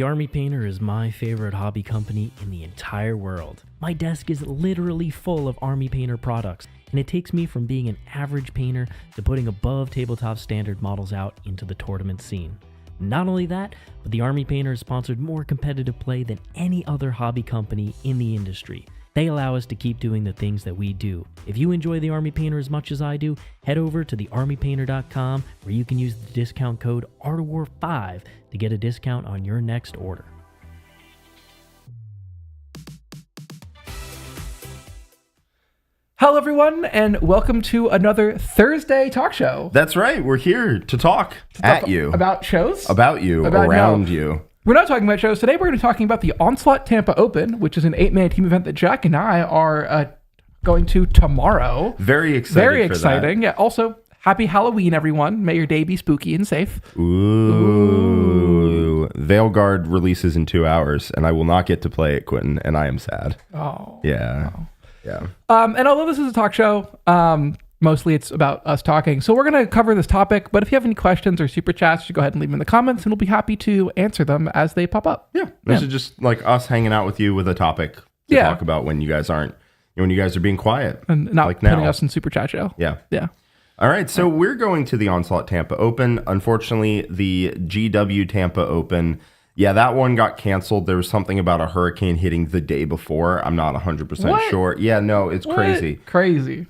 The Army Painter is my favorite hobby company in the entire world. My desk is literally full of Army Painter products, and it takes me from being an average painter to putting above tabletop standard models out into the tournament scene. Not only that, but the Army Painter has sponsored more competitive play than any other hobby company in the industry. They allow us to keep doing the things that we do. If you enjoy the Army Painter as much as I do, head over to thearmypainter.com where you can use the discount code ARTOFWAR5 to get a discount on your next order. Hello, everyone, and welcome to another Thursday talk show. That's right. We're here to talk at you. About shows? About you, around you. We're not talking about shows. Today we're going to be talking about the Onslaught Tampa Open, which is an 8-man team event that Jack and I are going to tomorrow. Very excited. Very exciting. Yeah. Also, happy Halloween, everyone. May your day be spooky and safe. Ooh. Veilguard releases in 2 hours, and I will not get to play it, Quinton, and I am sad. Oh. Yeah. Oh. Yeah. And although this is a talk show, mostly it's about us talking. So we're going to cover this topic, but if you have any questions or super chats, you go ahead and leave them in the comments, and we'll be happy to answer them as they pop up. Yeah. This is just like us hanging out with you with a topic to talk about when you guys aren't, when you guys are being quiet. And not like putting now. us in super chat show. Yeah. Yeah. All right. So we're going to the Onslaught Tampa Open. Unfortunately, the GW Tampa Open, yeah, that one got canceled. There was something about a hurricane hitting the day before. I'm not 100% sure. Yeah, no, it's crazy. Crazy.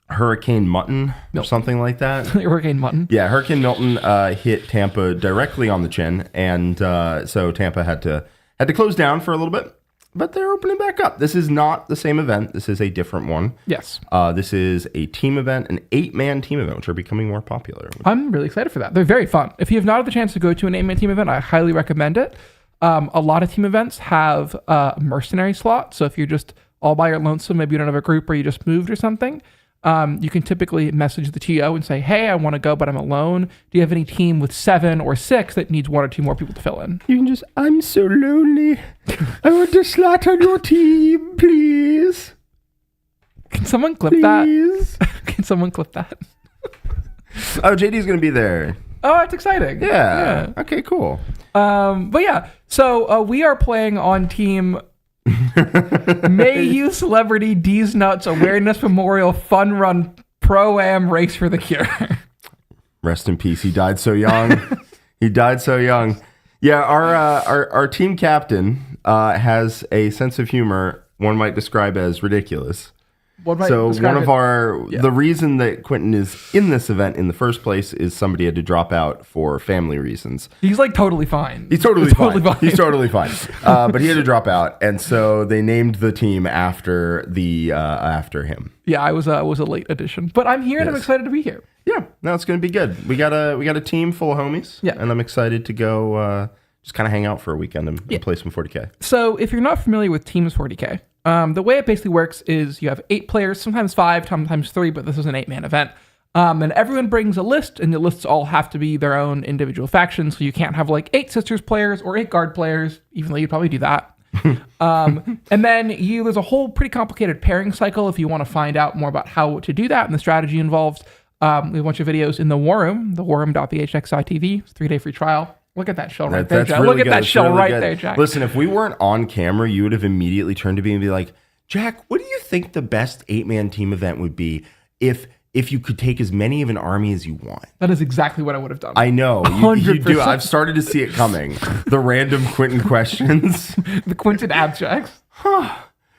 Hurricane Mutton or something like that. Hurricane Mutton. Yeah, Hurricane Milton hit Tampa directly on the chin, and so Tampa had to close down for a little bit, but they're opening back up. This is not the same event. This is a different one. Yes. This is a team event, an 8-man team event, which are becoming more popular. I'm really excited for that. They're very fun. If you have not had the chance to go to an 8-man team event, I highly recommend it. A lot of team events have a mercenary slot, so if you're just all by your lonesome, maybe you don't have a group or you just moved or something, you can typically message the TO and say, hey, I want to go, but I'm alone. Do you have any team with 7 or 6 that needs 1 or 2 more people to fill in? You can just, I'm so lonely. I want to slot on your team, please. Can someone clip that? Can someone clip that? Oh, JD's going to be there. Oh, that's exciting. Yeah. Okay, cool. But yeah, so we are playing on team May You Celebrity D's Nuts Awareness Memorial Fun Run Pro-Am Race for the Cure. Rest in peace. He died so young. Yeah, our team captain has a sense of humor one might describe as ridiculous. The reason that Quinton is in this event in the first place is somebody had to drop out for family reasons. He's like totally fine. He's totally fine. He's totally fine. But he had to drop out, and so they named the team after him. Yeah, I was a late addition, but I'm here and I'm excited to be here. Yeah, no, it's going to be good. We got a team full of homies. Yeah, and I'm excited to go just kind of hang out for a weekend and play some 40K. So if you're not familiar with Teams 40K. The way it basically works is you have 8 players, sometimes 5, sometimes 3, but this is an 8-man event. And everyone brings a list, and the lists all have to be their own individual factions. So you can't have like 8 Sisters players or 8 Guard players, even though you'd probably do that. And then there's a whole pretty complicated pairing cycle if you want to find out more about how to do that and the strategy involved. We have a bunch of videos in the War Room, thewarroom.bhx.tv. It's a 3-day free trial. Look at that shell right there, Jack. Really Look at that shell right there, Jack. Listen, if we weren't on camera, you would have immediately turned to me and be like, Jack, what do you think the best 8-man team event would be if you could take as many of an army as you want? That is exactly what I would have done. I know. You do. I've started to see it coming. The random Quinton questions. The Quinton abstracts. Huh.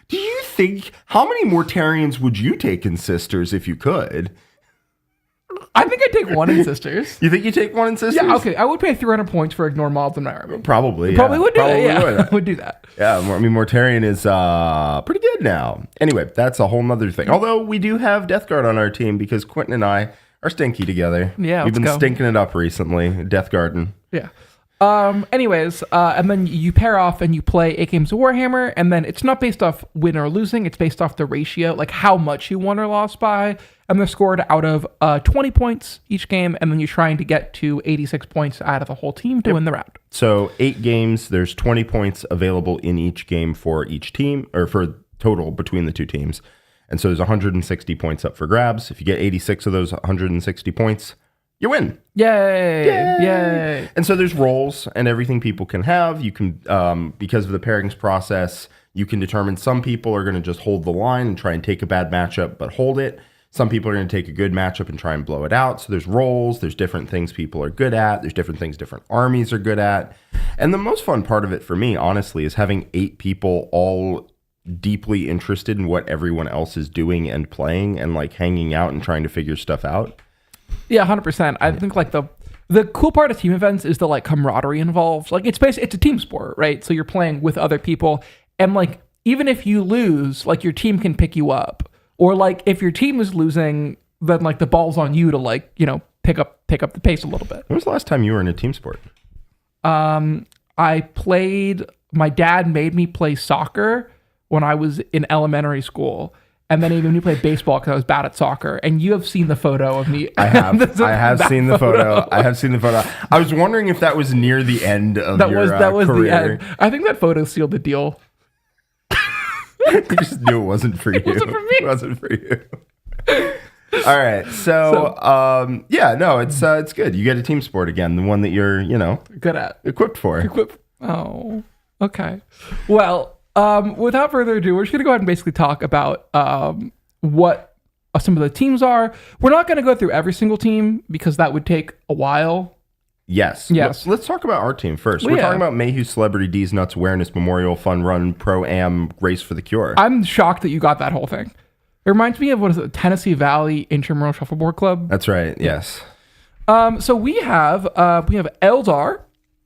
Do you think, how many Mortarians would you take in Sisters if you could? I think I'd take 1 in Sisters. You think you take 1 in Sisters? Yeah, okay. I would pay 300 points for ignore mobs in my army. Probably. Probably would do that. Yeah, would do that. Yeah, I mean, Mortarion is pretty good now. Anyway, that's a whole nother thing. Although we do have Death Guard on our team because Quinton and I are stinky together. Yeah, we've been stinking it up recently. Death Garden. Yeah. Anyways, and then you pair off and you play 8 games of Warhammer, and then it's not based off win or losing, it's based off the ratio, like how much you won or lost by, and they're scored out of 20 points each game, and then you're trying to get to 86 points out of the whole team to win the round. So 8 games, there's 20 points available in each game for each team, or for total between the 2 teams. And so there's 160 points up for grabs. If you get 86 of those 160 points, you win. Yay. And so there's roles and everything people can have. You can, because of the pairings process, you can determine some people are going to just hold the line and try and take a bad matchup, but hold it. Some people are going to take a good matchup and try and blow it out. So there's roles, there's different things people are good at. There's different things different armies are good at. And the most fun part of it for me, honestly, is having 8 people all deeply interested in what everyone else is doing and playing and like hanging out and trying to figure stuff out. Yeah, 100%. I think like the cool part of team events is the like camaraderie involved. Like it's a team sport, right? So you're playing with other people, and like even if you lose, like your team can pick you up. Or like if your team is losing, then like the ball's on you to like, you know, pick up the pace a little bit. When was the last time you were in a team sport? My dad made me play soccer when I was in elementary school. And then he made me play baseball because I was bad at soccer. And you have seen the photo of me. I have seen the photo. I was wondering if that was near the end of your career. The end. I think that photo sealed the deal. You just knew it wasn't for you. It wasn't for me. It wasn't for you. All right. So it's good. You get a team sport again, the one that you're, good at, equipped for. Oh, okay. Well, without further ado, we're just gonna go ahead and basically talk about what some of the teams are. We're not gonna go through every single team because that would take a while. Yes. Let's talk about our team first. We're talking about Mayhew Celebrity D's Nuts Awareness Memorial Fun Run Pro-Am Race for the Cure. I'm shocked that you got that whole thing. It reminds me of, what is it, Tennessee Valley Intramural Shuffleboard Club? That's right, yes. So we have Aeldar,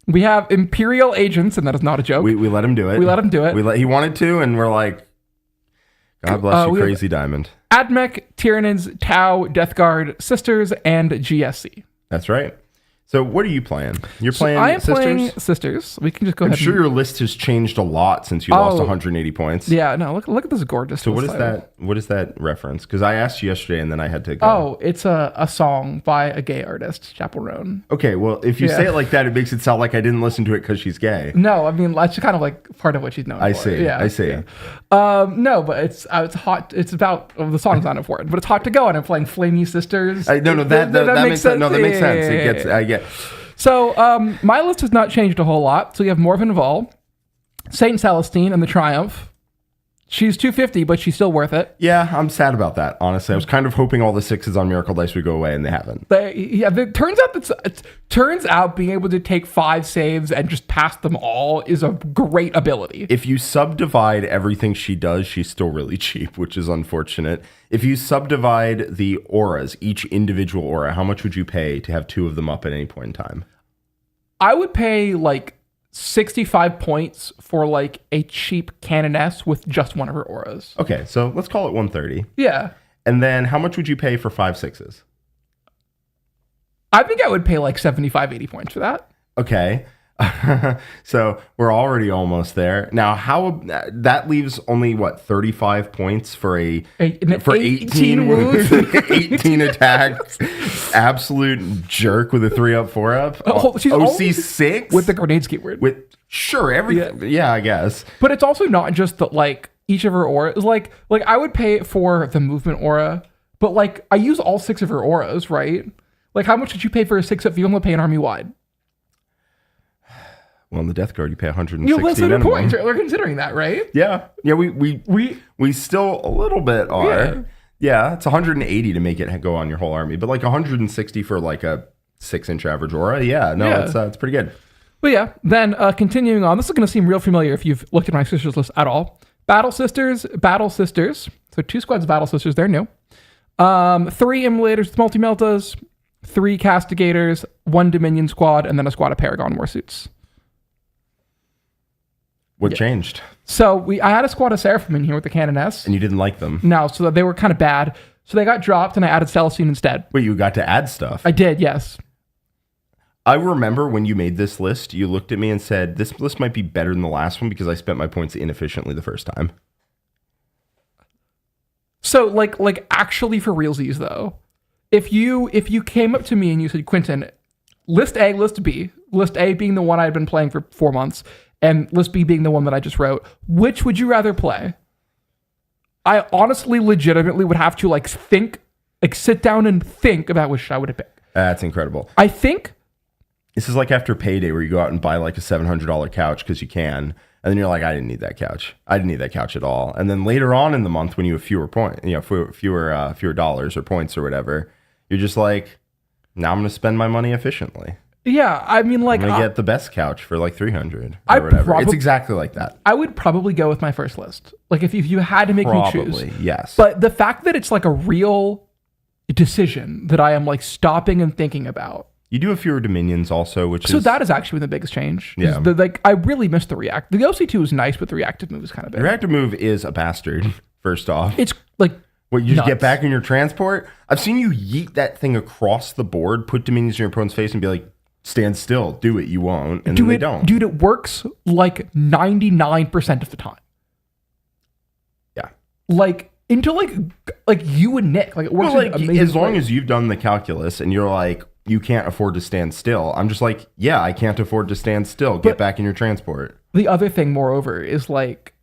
we have Imperial Agents, and that is not a joke. We let him do it. He wanted to, and we're like, God bless you, crazy Diamond. Admech, Tyranids, Tau, Death Guard, Sisters, and GSC. That's right. So what are you playing? You're playing I am Sisters? playing Sisters. We can just go ahead. I'm sure your list has changed a lot since you lost 180 points. Yeah, no, look at this gorgeous. So what is that reference? Because I asked you yesterday and then I had to go. Oh, it's a song by a gay artist, Chapel Roan. Okay, well, if you say it like that, it makes it sound like I didn't listen to it because she's gay. No, I mean, that's kind of like part of what she's known for. I see. Yeah. No, but it's hot. It's about, the song's not important, but it's hot to go, and I'm playing Flamey Sisters. That makes sense. No, that makes sense. I get. So my list has not changed a whole lot. So you have Morven Vol, Saint Celestine, and the Triumph. She's 250, but she's still worth it. Yeah, I'm sad about that, honestly. I was kind of hoping all the 6s on Miracle Dice would go away, and they haven't. It turns out being able to take 5 saves and just pass them all is a great ability. If you subdivide everything she does, she's still really cheap, which is unfortunate. If you subdivide the auras, each individual aura, how much would you pay to have 2 of them up at any point in time? I would pay like 65 points for like a cheap Canoness with just one of her auras. Okay, so let's call it 130. Yeah. And then how much would you pay for 5 6s? I think I would pay like 75, 80 points for that. Okay. So we're already almost there. Now, how that leaves only 35 points for 18 wounds, 18 attacks. Absolute jerk with a 3-up, 4-up. She's OC 6 with the grenade keyword. Everything. Yeah, I guess. But it's also not just that like each of her auras. Like I would pay for the movement aura, but like I use all 6 of her auras, right? Like how much did you pay for a 6-up if you only pay an army wide? Well, in the Death Guard, you pay 160 minimum. Points. We're considering that, right? Yeah. We still a little bit are. Yeah, it's 180 to make it go on your whole army, but like 160 for like a 6-inch average aura. Yeah, no, it's pretty good. But yeah, then continuing on, this is going to seem real familiar if you've looked at my Sisters list at all. Battle Sisters. So 2 squads of Battle Sisters, they're new. 3 Immolators with multi-meltas, 3 Castigators, 1 Dominion squad, and then a squad of Paragon Warsuits. What changed? So I had a squad of Seraphim in here with the Canoness. And you didn't like them? No, so they were kind of bad. So they got dropped and I added Celestine instead. Wait, you got to add stuff? I did, yes. I remember when you made this list, you looked at me and said, this list might be better than the last one because I spent my points inefficiently the first time. So like actually for realsies though, if you came up to me and you said, Quinton, list A, list B, list A being the one I'd been playing for 4 months, and list B being the one that I just wrote, which would you rather play? I honestly, legitimately would have to sit down and think about which I would have picked. That's incredible. I think this is like after payday where you go out and buy like a $700 couch because you can. And then you're like, I didn't need that couch. I didn't need that couch at all. And then later on in the month, when you have fewer dollars or points or whatever, you're just like, now I'm going to spend my money efficiently. Yeah, I mean, like, I'm going to get the best couch for like $300 or whatever. It's exactly like that. I would probably go with my first list. Like, if you had to make me choose. Yes. But the fact that it's like a real decision that I am like stopping and thinking about. You do have fewer dominions also, which so that is actually the biggest change. Yeah. I really miss the react. The OC2 is nice, but the reactive move is kind of bad. The reactive move is a bastard, first off. It's like, what, you just get back in your transport? I've seen you yeet that thing across the board, put dominions in your opponent's face and be like, stand still, do it, you won't. And then they don't. Dude, it works like 99% of the time. Yeah. Like, until like you and Nick. Like, it works like, amazing as long as you've done the calculus and you're like, you can't afford to stand still. I'm just like, yeah, I can't afford to stand still. Get back in your transport. The other thing, moreover, is like,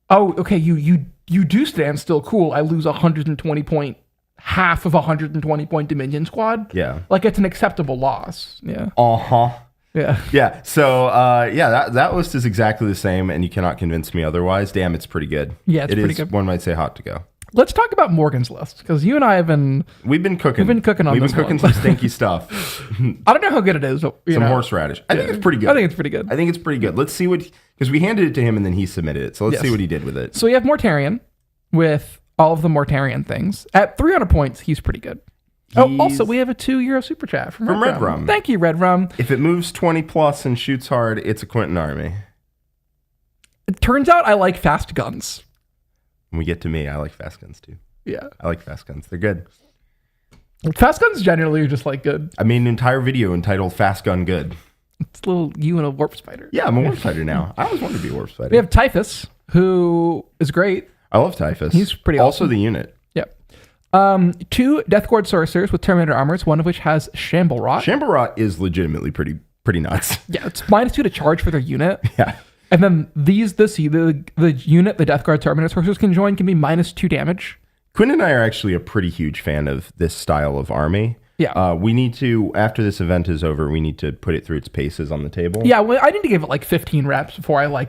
oh, okay, you do stand still. Cool. I lose 120 point, half of 120 point Dominion squad. Yeah. Like, it's an acceptable loss. Yeah. Yeah. Yeah. So, that list is exactly the same, and you cannot convince me otherwise. Damn, it's pretty good. Yeah, it's pretty good. One might say hot to go. Let's talk about Morgan's list, because you and I have been... We've been cooking some stinky stuff. I don't know how good it is. But, some horseradish. I think it's pretty good. I think it's pretty good. Let's see what... Because we handed it to him and then he submitted it. So let's see what he did with it. So we have Mortarion with all of the Mortarion things. At 300 points, he's pretty good. Also, we have a €2 super chat from Red Rum. Thank you, Red Rum. If it moves 20 plus and shoots hard, it's a Quinton army. It turns out I like fast guns. When we get to me, I like fast guns too. Yeah. I like fast guns. They're good. Fast guns generally are just like good. I made an entire video entitled Fast Gun Good. It's a little you and a warp spider. Yeah, I'm a warp spider now. I always wanted to be a warp spider. We have Typhus, who is great. I love Typhus. He's pretty also awesome. The unit. Yep. 2 Deathguard Sorcerers with Terminator armors, one of which has Shamble Rot. Shamble Rot is legitimately pretty nuts. Yeah, it's -2 to charge for their unit. Yeah. And then the unit the Deathguard Terminator Sorcerers can join can be -2 damage. Quinn and I are actually a pretty huge fan of this style of army. Yeah. We need to, after this event is over, we need to put it through its paces on the table. Yeah, well, I need to give it like 15 reps before I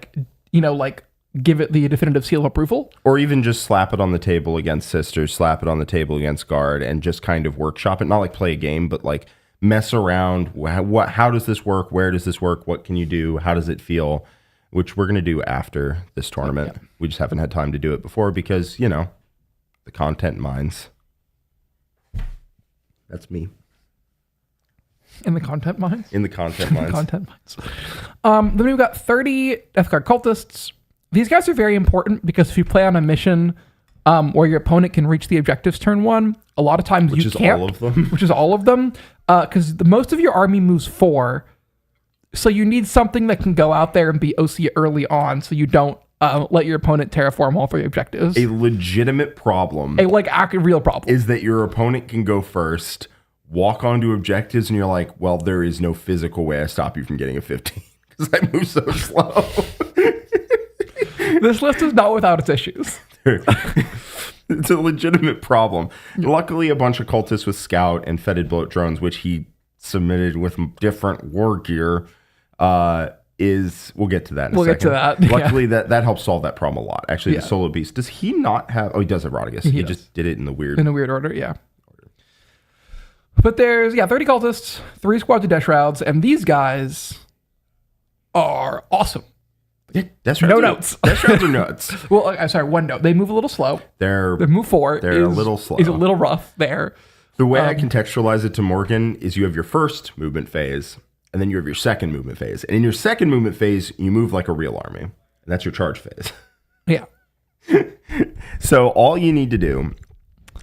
give it the definitive seal of approval. Or even just slap it on the table against Sisters, slap it on the table against Guard, and just kind of workshop it. Not like play a game, but like mess around. How does this work? Where does this work? What can you do? How does it feel? Which we're going to do after this tournament. Yeah. We just haven't had time to do it before because, the content mines. That's me. In the content mines? In the content mines. Content mines. Then we've got 30 Deathguard Cultists. These guys are very important because if you play on a mission where your opponent can reach the objectives turn 1, a lot of times you can't. Which is all of them. Which is all of them. Because most of your army moves 4. So you need something that can go out there and be OC early on so you don't let your opponent terraform all 3 objectives. A legitimate problem. Real problem. Is that your opponent can go first, walk onto objectives, and you're like, well, there is no physical way I stop you from getting a 15 because I move so slow. This list is not without its issues. It's a legitimate problem. Yeah. Luckily, a bunch of cultists with Scout and Fetid Bloat drones, which he submitted with different war gear, we'll get to that in a second. We'll get to that. Luckily, that helps solve that problem a lot. Actually, the Solo Beast, does he not have... Oh, he does have Rodigus. He just did it in the weird... In a weird order, yeah. But there's, 30 cultists, 3 squads of Death Shrouds, and these guys are awesome. Yeah, no notes. Death Shrouds are nuts. Well, I'm sorry, one note. They move a little slow. They move 4. They're a little slow. Is a little rough there. The way I contextualize it to Morgan is you have your first movement phase, and then you have your second movement phase. And in your second movement phase, you move like a real army. And that's your charge phase. Yeah. So all you need to do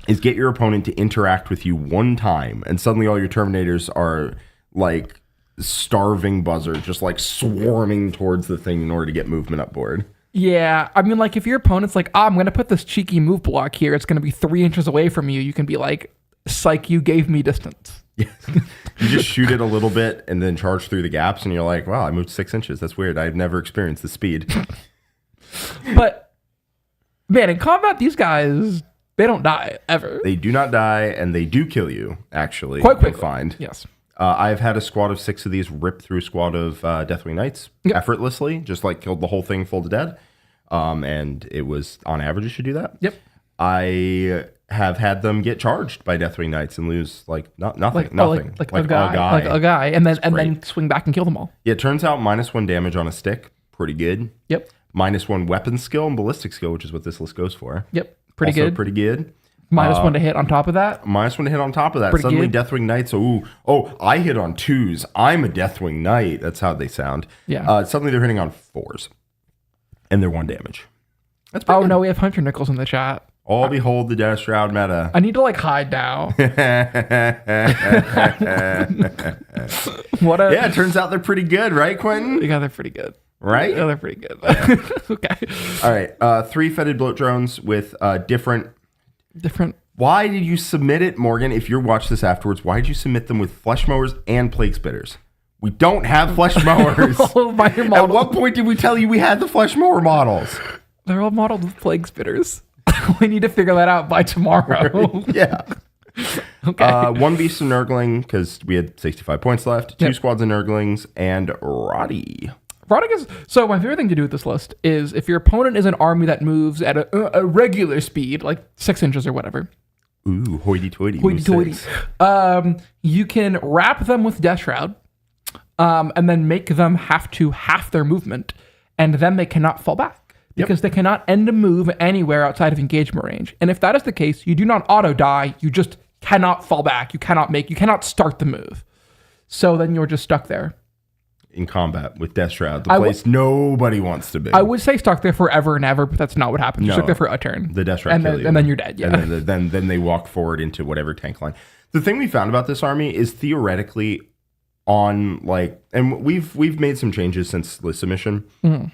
is get your opponent to interact with you one time, and suddenly all your Terminators are like starving buzzards, just like swarming towards the thing in order to get movement up board. Yeah, I mean, like if your opponent's like, I'm going to put this cheeky move block here, it's going to be 3 inches away from you, you can be like, psych, you gave me distance. Yeah. You just shoot it a little bit and then charge through the gaps, and you're like, wow, I moved 6 inches. That's weird. I've never experienced the speed. But, man, in combat, these guys They don't die ever. They do not die, and they do kill you, actually. Quite quickly. You'll find. Yes. I've had a squad of 6 of these rip through a squad of Deathwing Knights effortlessly, just like killed the whole thing full to dead. And it was, on average, it should do that. Yep. I have had them get charged by Deathwing Knights and lose nothing. Like a guy, and then swing back and kill them all. Yeah, it turns out -1 damage on a stick, pretty good. Yep. -1 weapon skill and ballistic skill, which is what this list goes for. Yep. Pretty also good. Pretty good. -1 to hit on top of that. -1 to hit on top of that. Pretty Suddenly good. Deathwing Knights, I hit on 2s. I'm a Deathwing Knight. That's how they sound. Yeah. Suddenly they're hitting on 4s. And they're 1 damage. That's pretty good. No, we have Hunter Nichols in the chat. Oh, behold the Death Shroud meta. I need to hide now. Yeah, it turns out they're pretty good, right, Quinton? Yeah, they're pretty good. Right? Yeah, they're pretty good. Okay. All right. 3 fetid bloat drones with different. Why did you submit it, Morgan? If you watch this afterwards, why did you submit them with flesh mowers and plague spitters? We don't have flesh mowers. At what point did we tell you we had the flesh mower models? They're all modeled with plague spitters. We need to figure that out by tomorrow. Yeah. Okay. 1 beast of Nurgling, because we had 65 points left. 2 squads of Nurglings, and Roddy. Roddy is... So my favorite thing to do with this list is if your opponent is an army that moves at a regular speed, like 6 inches or whatever. Ooh, hoity-toity. You can wrap them with Death Shroud, and then make them have to half their movement, and then they cannot fall back. Because they cannot end a move anywhere outside of engagement range. And if that is the case, you do not auto-die, you just cannot fall back. You cannot start the move. So then you're just stuck there. In combat with Death Shroud, the place nobody wants to be. I would say stuck there forever and ever, but that's not what happens. You're stuck there for a turn. The Death Shroud kill you. And then you're dead, yeah. And then they walk forward into whatever tank line. The thing we found about this army is theoretically on, and we've made some changes since list submission. Mm-hmm.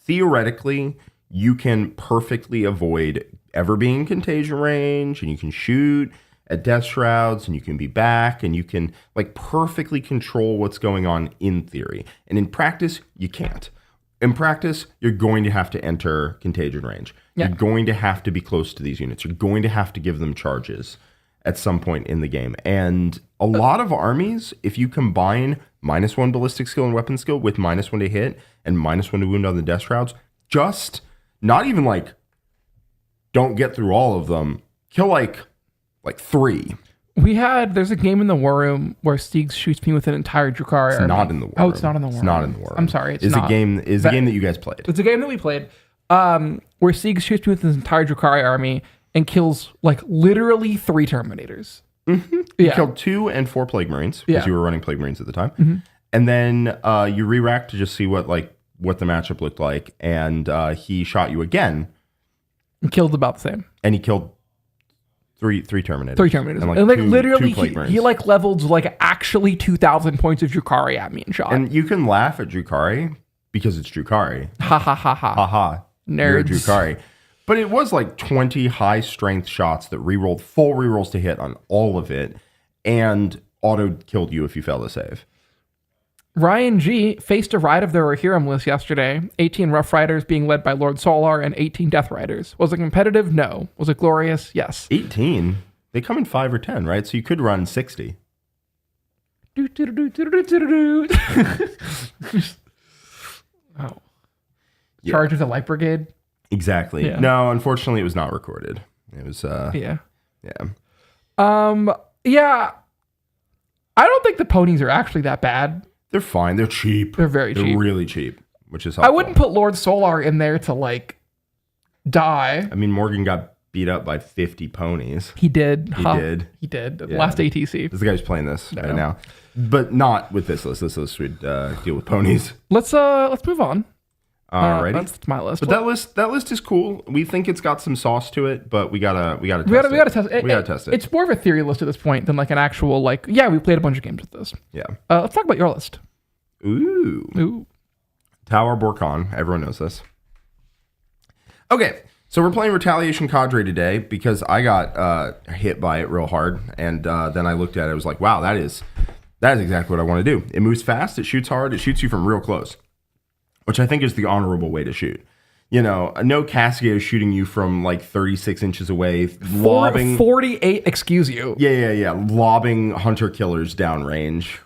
Theoretically, you can perfectly avoid ever being in contagion range, and you can shoot at Death Shrouds, and you can be back, and you can perfectly control what's going on in theory. And in practice, you can't. In practice, you're going to have to enter contagion range. Yeah. You're going to have to be close to these units. You're going to have to give them charges at some point in the game. And a lot of armies, if you combine -1 ballistic skill and weapon skill with -1 to hit and -1 to wound on the Death Shrouds, just not even don't get through all of them, kill 3. There's a game in the War Room where Stiegs shoots me with an entire Drukhari army. It's not in the War Room. Oh, it's not in the War Room. It's not in the War Room. I'm sorry, it's not. A game that you guys played. It's a game that we played where Stiegs shoots me with his entire Drukhari army and kills literally 3 Terminators. Mm-hmm. You killed 2 and 4 Plague Marines because you were running Plague Marines at the time. Mm-hmm. And then you re-racked to just see what the matchup looked like, and he shot you again. And killed about the same. And he killed 3 Terminators. 3 Terminators. And literally, he leveled actually 2,000 points of Drukhari at me and shot. And you can laugh at Drukhari because it's Drukhari. Ha ha ha ha. Ha ha. Nerds. You're Drukhari. But it was 20 high strength shots that rerolled full rerolls to hit on all of it, and auto killed you if you failed to save. Ryan G faced a ride of the Rohirrim list yesterday. 18 Rough Riders being led by Lord Solar and 18 Death Riders. Was it competitive? No. Was it glorious? Yes. 18? They come in 5 or 10, right? So you could run 60. Oh. Charge of the Light Brigade? Exactly. Yeah. No, unfortunately, it was not recorded. It was, Yeah. Yeah. Yeah. I don't think the ponies are actually that bad. They're fine. They're cheap. They're very cheap. They're really cheap, which is helpful. I wouldn't put Lord Solar in there to die. I mean, Morgan got beat up by 50 ponies. He did. He did. Yeah. Last ATC. This is the guy who's playing this right now. But not with this list. This list would deal with ponies. Let's move on. Alrighty. That's my list. But that list is cool. We think it's got some sauce to it, but we gotta test it. We gotta test it. It. It's more of a theory list at this point than an actual we played a bunch of games with this. Yeah. Let's talk about your list. Ooh. Tower Borkon. Everyone knows this. Okay, so we're playing Retaliation Cadre today because I got hit by it real hard, and then I looked at it. I was like, wow, that is exactly what I want to do. It moves fast. It shoots hard. It shoots you from real close, which I think is the honorable way to shoot. You know, no Casio shooting you from like 36 inches away, lobbing 48, excuse you. Yeah. Lobbing hunter killers downrange.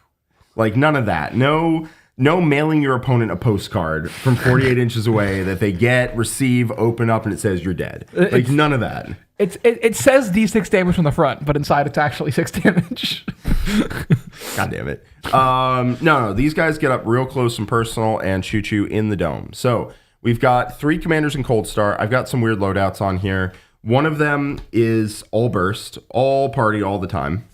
Like none of that. No mailing your opponent a postcard from 48 inches away that they get, receive, open up, and it says you're dead. Like none of that. It says D6 damage from the front, but inside it's actually 6 damage. God damn it. No, these guys get up real close and personal and shoot you in the dome. So we've got 3 commanders in Cold Star. I've got some weird loadouts on here. One of them is all burst, all party, all the time.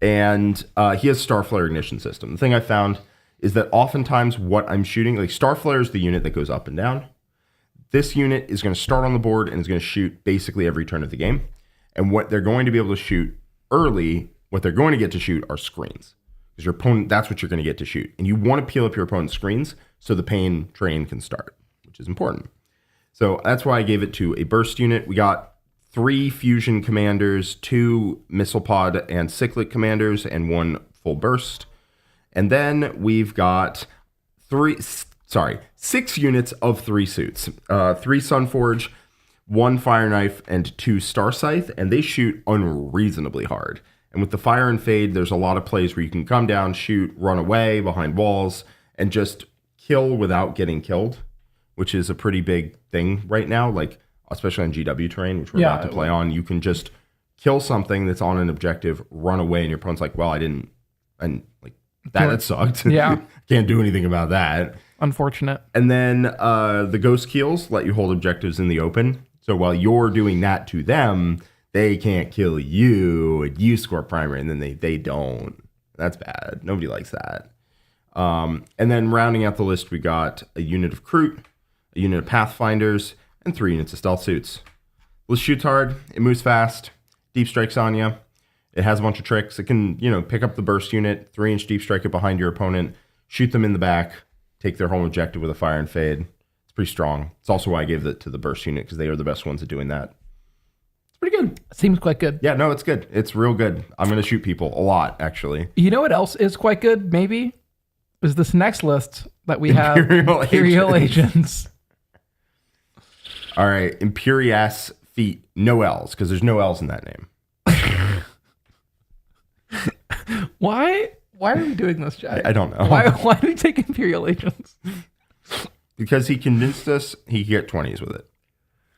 And he has Starflare ignition system. The thing I found is that oftentimes what I'm shooting, like Starflare is the unit that goes up and down. This unit is going to start on the board and is going to shoot basically every turn of the game. And what they're going to be able to shoot early, what they're going to get to shoot are screens. Because your opponent, that's what you're going to get to shoot. And you want to peel up your opponent's screens so the pain train can start, which is important. So that's why I gave it to a burst unit. We got 3 fusion commanders, 2 missile pod and cyclic commanders, and 1 full burst. And then we've got 6 units of 3 suits. 3 Sunforge, 1 Fire Knife, and 2 Star Scythe, and they shoot unreasonably hard. And with the Fire and Fade, there's a lot of plays where you can come down, shoot, run away behind walls, and just kill without getting killed, which is a pretty big thing right now, like especially on GW terrain, which we're about to play on. You can just kill something that's on an objective, run away, and your opponent's like, well, I didn't, and like, that sucked. Yeah. Can't do anything about that. Unfortunate. And then the Ghost Keels let you hold objectives in the open. So while you're doing that to them, they can't kill you. And you score primary, and then they don't. That's bad. Nobody likes that. And then rounding out the list, we got a unit of Kroot, a unit of Pathfinders, and 3 units of Stealth Suits. List shoots hard. It moves fast. Deep strikes on you. It has a bunch of tricks. It can, pick up the burst unit, 3-inch deep strike it behind your opponent, shoot them in the back, take their home objective with a Fire and Fade. It's pretty strong. It's also why I gave it to the burst unit, because they are the best ones at doing that. It's pretty good. Seems quite good. Yeah, no, it's good. It's real good. I'm going to shoot people a lot, actually. You know what else is quite good, maybe? Is this next list that we have. Imperial Agents. All right, Imperias feet, no L's, because there's no L's in that name. Why are we doing this, Jack? I don't know. Why do we take Imperial Agents? Because he convinced us he could get 20s with it.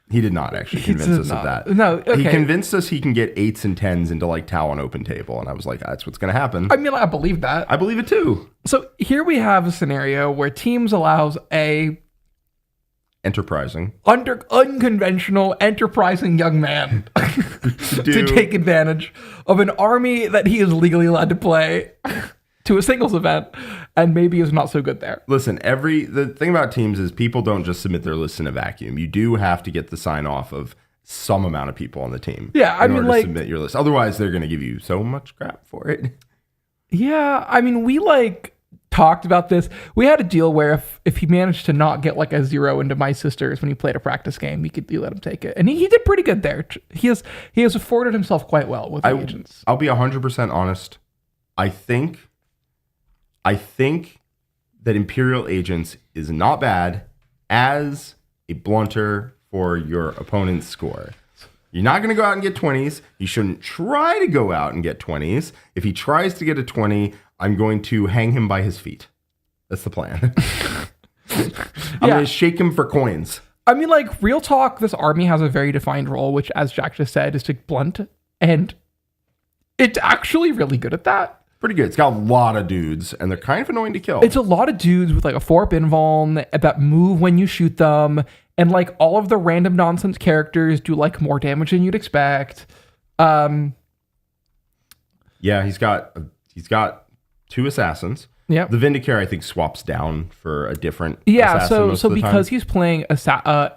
He did not actually convince us of that. No, okay. He convinced us he can get 8s and 10s into like Talon Open Table, and I was like, that's what's going to happen. I mean, I believe that. I believe it too. So here we have a scenario where teams allows a enterprising, unconventional, enterprising young man to take advantage of an army that he is legally allowed to play to a singles event, and maybe is not so good there. Listen, the thing about teams is people don't just submit their lists in a vacuum. You do have to get the sign off of some amount of people on the team. Yeah, in order to submit your list. Otherwise, they're going to give you so much crap for it. Yeah, I mean, we talked about this. We had a deal where if he managed to not get like a 0 into My Sisters when he played a practice game, you let him take it, and he did pretty good there. He has afforded himself quite well with the agents. I'll be 100% honest. I think that Imperial Agents is not bad as a blunter for your opponent's score. You're not going to go out and get 20s. You shouldn't try to go out and get 20s. If he tries to get a 20, I'm going to hang him by his feet. That's the plan. I'm going to shake him for coins. I mean, real talk, this army has a very defined role, which, as Jack just said, is to blunt. And it's actually really good at that. Pretty good. It's got a lot of dudes, and they're kind of annoying to kill. It's a lot of dudes with a 4-up invuln that move when you shoot them. And all of the random nonsense characters do more damage than you'd expect. Yeah, he's got 2 assassins. Yeah, the Vindicare I think swaps down for a different. assassin so because he's playing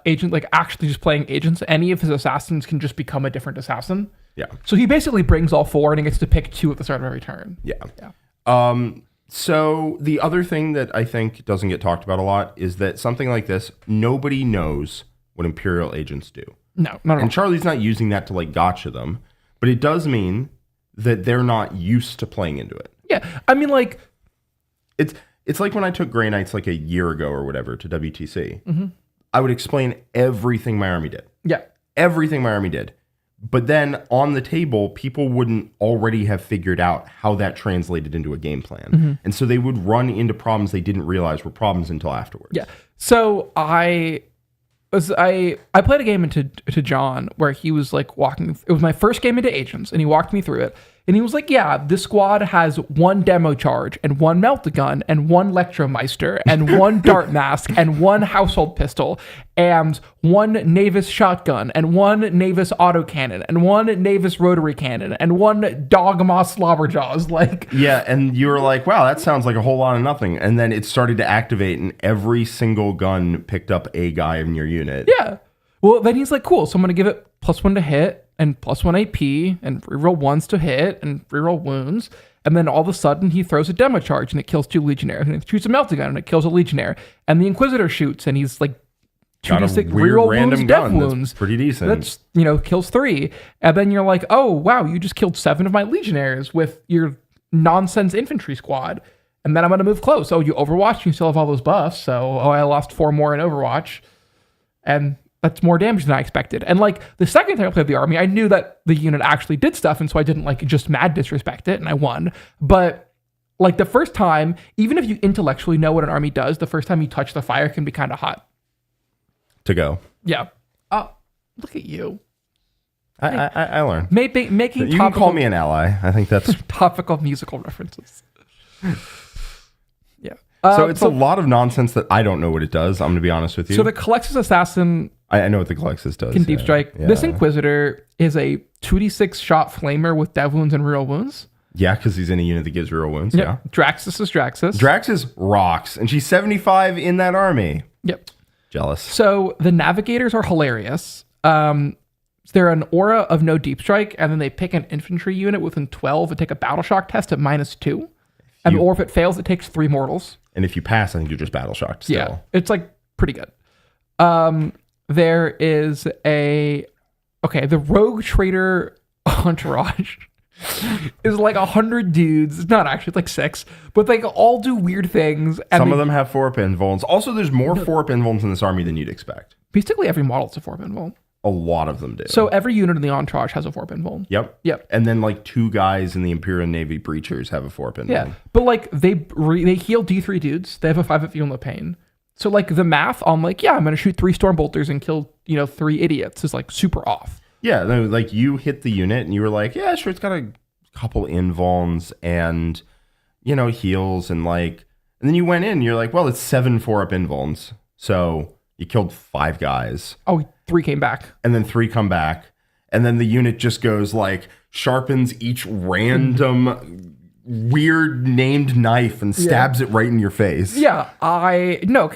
agent, actually just playing agents, any of his assassins can just become a different assassin. Yeah. So he basically brings all 4, and he gets to pick 2 at the start of every turn. Yeah. So the other thing that I think doesn't get talked about a lot is that something like this, nobody knows what Imperial Agents do. No, not at all. And Charlie's not using that to gotcha them, but it does mean that they're not used to playing into it. Yeah, I mean, it's like when I took Grey Knights a year ago or whatever to WTC. Mm-hmm. I would explain everything my army did. Yeah. Everything my army did. But then on the table, people wouldn't already have figured out how that translated into a game plan. And so they would run into problems they didn't realize were problems until afterwards. Yeah. So I played a game into John where he was like walking. It was my first game into Agents, and he walked me through it. And he was like, "Yeah, this squad has one demo charge and one melt gun and one Lectromeister and one dart mask and one household pistol and one Navis shotgun and one Navis autocannon and one Navis rotary cannon and one Dogma slobberjaws." Like, yeah, and you were like, "Wow, that sounds like a whole lot of nothing." And then it started to activate, and every single gun picked up a guy in your unit. Yeah. Well, then he's like, "Cool, so I'm gonna give it +1 to hit and +1 AP and reroll ones to hit and reroll wounds." And then all of a sudden he throws a demo charge and it kills 2 legionnaires. And he shoots a melting gun and it kills a legionnaire. And the Inquisitor shoots and he's like 2d6 reroll wounds, death wounds. That's pretty decent. That's, kills 3. And then you're like, "Oh wow, you just killed 7 of my legionnaires with your nonsense infantry squad." And then I'm gonna move close. "Oh, you Overwatch, you still have all those buffs. So I lost 4 more in Overwatch." And that's more damage than I expected. And like the second time I played the army, I knew that the unit actually did stuff, and so I didn't like just mad disrespect it, and I won. But like the first time, even if you intellectually know what an army does, the first time you touch the fire can be kind of hot. To go. Yeah. Oh, look at you. I learned. Making you can call me an ally. I think that's topical musical references. Yeah. So it's a lot of nonsense that I don't know what it does. I'm going to be honest with you. So the Calexis Assassin... I know what the Calexis does. Can deep strike. Yeah. This Inquisitor is a 2d6 shot flamer with dev wounds and reroll wounds. Yeah, because he's in a unit that gives reroll wounds. Yep. Yeah. Draxus is Draxus. Draxus rocks, and she's 75 in that army. Yep. Jealous. So the Navigators are hilarious. They're an aura of no deep strike, and then they pick an infantry unit within 12 and take a battle shock test at -2. Or if it fails, it takes 3 mortals. And if you pass, I think you're just battle shocked still. Yeah, it's like pretty good. There is the Rogue Trader entourage is like 100 dudes. It's not actually, it's like 6, but they all do weird things. And some of them have 4-pin vulns. Also, there's more 4-pin vulns in this army than you'd expect. Basically, every model is a 4-pin vuln. A lot of them do. So every unit in the entourage has a 4-pin vuln. Yep. And then like 2 guys in the Imperial Navy Breachers have a 4-pin vuln. Yeah, but like they heal D3 dudes. They have a 5 at Fuel No Pain. So like the math on like, yeah, I'm going to shoot 3 Stormbolters and kill, 3 idiots is like super off. Yeah, no, like you hit the unit and you were like, yeah, sure, it's got a couple invulns and, heals and then you went in and you're like, well, it's 7 4-up invulns. So you killed 5 guys. Oh, 3 came back. And then 3 come back. And then the unit just goes sharpens each random weird named knife and stabs it right in your face. Yeah,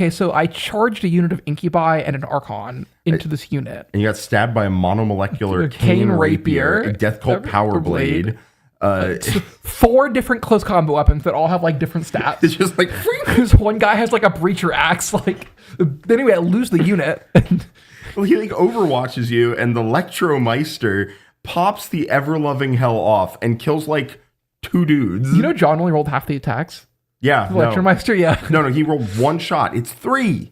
so I charged a unit of Incubi and an Archon into this unit. And you got stabbed by a monomolecular cane rapier, a Death Cult power blade. 4 different close combat weapons that all have different stats. It's just because one guy has a breacher axe. Anyway, I lose the unit. Well, he overwatches you, and the Lectromeister pops the ever-loving hell off and kills 2 dudes. John only rolled half the attacks? Yeah. The Lectromeister, yeah. No, he rolled 1 shot. It's 3.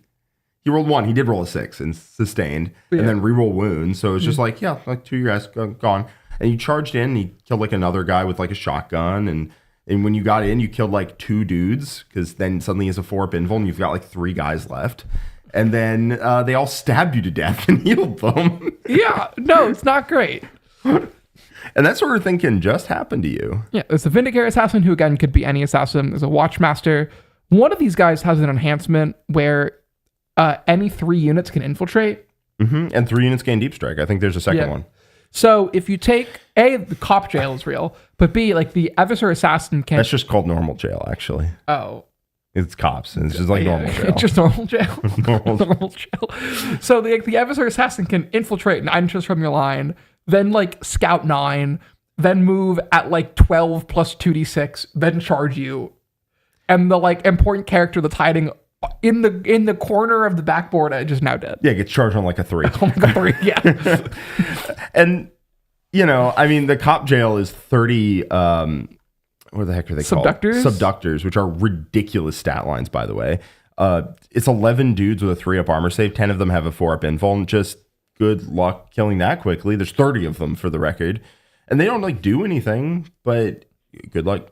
He rolled 1. He did roll a 6 and sustained, and then reroll wounds. So it's just 2 of your guys gone. And you charged in, and he killed another guy with a shotgun, and when you got in, you killed 2 dudes, because then suddenly it's a 4-up invul, and you've got 3 guys left. And then they all stabbed you to death and healed them. Yeah, no, it's not great. And that sort of thing can just happen to you. Yeah, there's a Vindicator Assassin, who again could be any assassin. There's a Watchmaster. One of these guys has an enhancement where any 3 units can infiltrate. Mm-hmm. And 3 units gain deep strike. I think there's a second one. So if you take A, the cop jail is real, but B, the adversary assassin can... That's just called normal jail, actually. Oh. It's cops. It's just normal jail. It's just normal jail. normal jail. So the adversary assassin can infiltrate 9 inches from your line, then scout 9, then move at 12 plus 2d6, then charge you. And the important character that's hiding in the corner of the backboard edge is now dead. Yeah, it gets charged on a 3. Oh my god, 3, yeah. And the cop jail is 30 what the heck are they called? Subductors? Subductors, which are ridiculous stat lines, by the way. It's 11 dudes with a 3-up armor save. 10 of them have a 4-up invuln. Just good luck killing that quickly. There's 30 of them for the record. And they don't like do anything, but good luck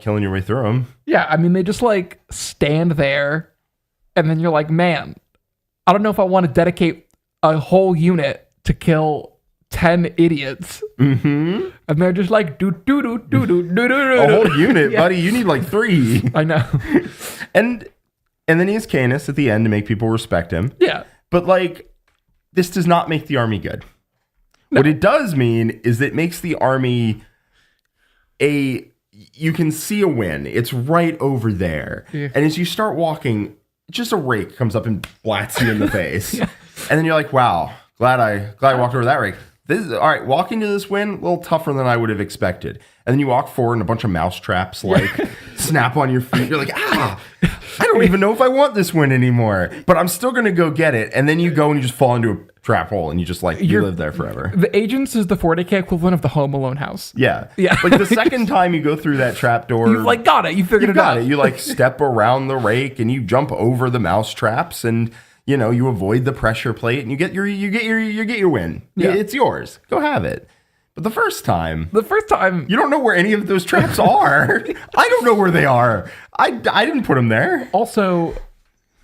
killing your way through them. Yeah, I mean, they just like stand there, and then you're like, man, I don't know if I want to dedicate a whole unit to kill 10 idiots. Mm-hmm. And they're just like, do do do do do do do. A whole unit, buddy. You need like 3. I know. And then he has Canis at the end to make people respect him. Yeah. But like, this does not make the army good. No. What it does mean is it makes the army you can see a win. It's right over there. Yeah. And as you start walking, just a rake comes up and blats you in the face. Yeah. And then you're like, wow, glad I walked over that rake. This is all right. Walking to this win, a little tougher than I would have expected. And then you walk forward and a bunch of mouse traps like snap on your feet. You're like, I don't even know if I want this win anymore, but I'm still going to go get it. And then you go and you just fall into a trap hole and you just like, you live there forever. The Agents is the 40K equivalent of the Home Alone house. Yeah. Yeah. Like the second time you go through that trap door. You like got it. You figured it out. You like step around the rake and you jump over the mouse traps and you avoid the pressure plate and you get your win. Yeah. It's yours. Go have it. But the first time, you don't know where any of those traps are. I don't know where they are. I didn't put them there. Also,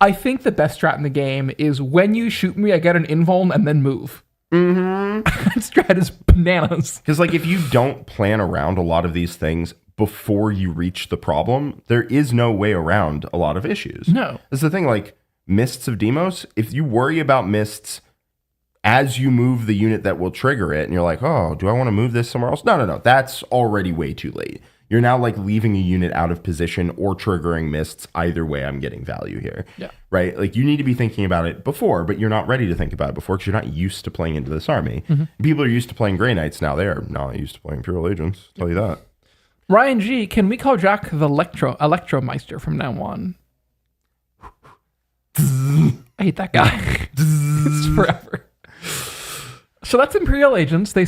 I think the best strat in the game is when you shoot me, I get an invuln and then move. Mm-hmm. That strat is bananas. Because like if you don't plan around a lot of these things before you reach the problem, there is no way around a lot of issues. No. That's the thing, like Mists of Deimos, if you worry about mists as you move the unit that will trigger it, and you're like, oh, do I want to move this somewhere else? No. That's already way too late. You're now like leaving a unit out of position or triggering mists. Either way, I'm getting value here. Yeah. Right? Like you need to be thinking about it before, but you're not ready to think about it before because you're not used to playing into this army. Mm-hmm. People are used to playing Grey Knights now. They are not used to playing Imperial Agents. I'll tell you that. Ryan G, can we call Jack the Electromeister from now on? I hate that guy. It's forever. So that's Imperial Agents. They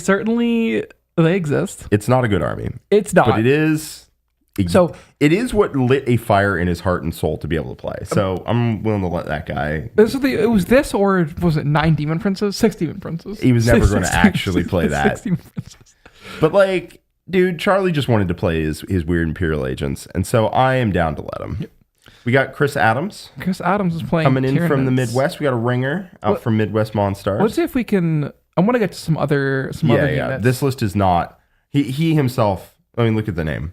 exist. It's not a good army. It's not. But it is. It is what lit a fire in his heart and soul to be able to play. So I'm willing to let that guy. It was this, or was it 9 Demon Princes? 6 Demon Princes. He was never going to actually play that. 6 Demon Princes. But like, dude, Charlie just wanted to play his weird Imperial Agents, and so I am down to let him. Yep. We got Chris Adams. Chris Adams is playing coming in Tyranids. from the Midwest. We got a ringer out from Midwest Monstars. Let's see if we can. I want to get to some other units. This list is not. He himself. I mean, look at the name.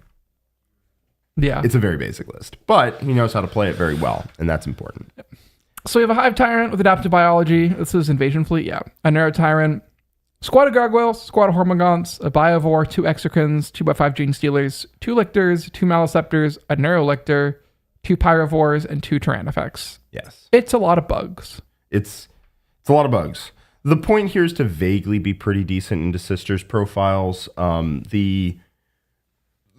Yeah, it's a very basic list, but he knows how to play it very well, and that's important. Yep. So we have a Hive Tyrant with Adaptive Biology. This is Invasion Fleet. Yeah, a Neuro Tyrant, squad of Gargoyles, squad of Hormagaunts, a Biovore, 2 Exocrines, 2x5 Genestealers, 2 Lictors, 2 Maleceptors, a Neurolictor, 2 Pyrovores, and 2 Tyrannifex. Yes. It's a lot of bugs. It's a lot of bugs. The point here is to vaguely be pretty decent into sisters profiles. The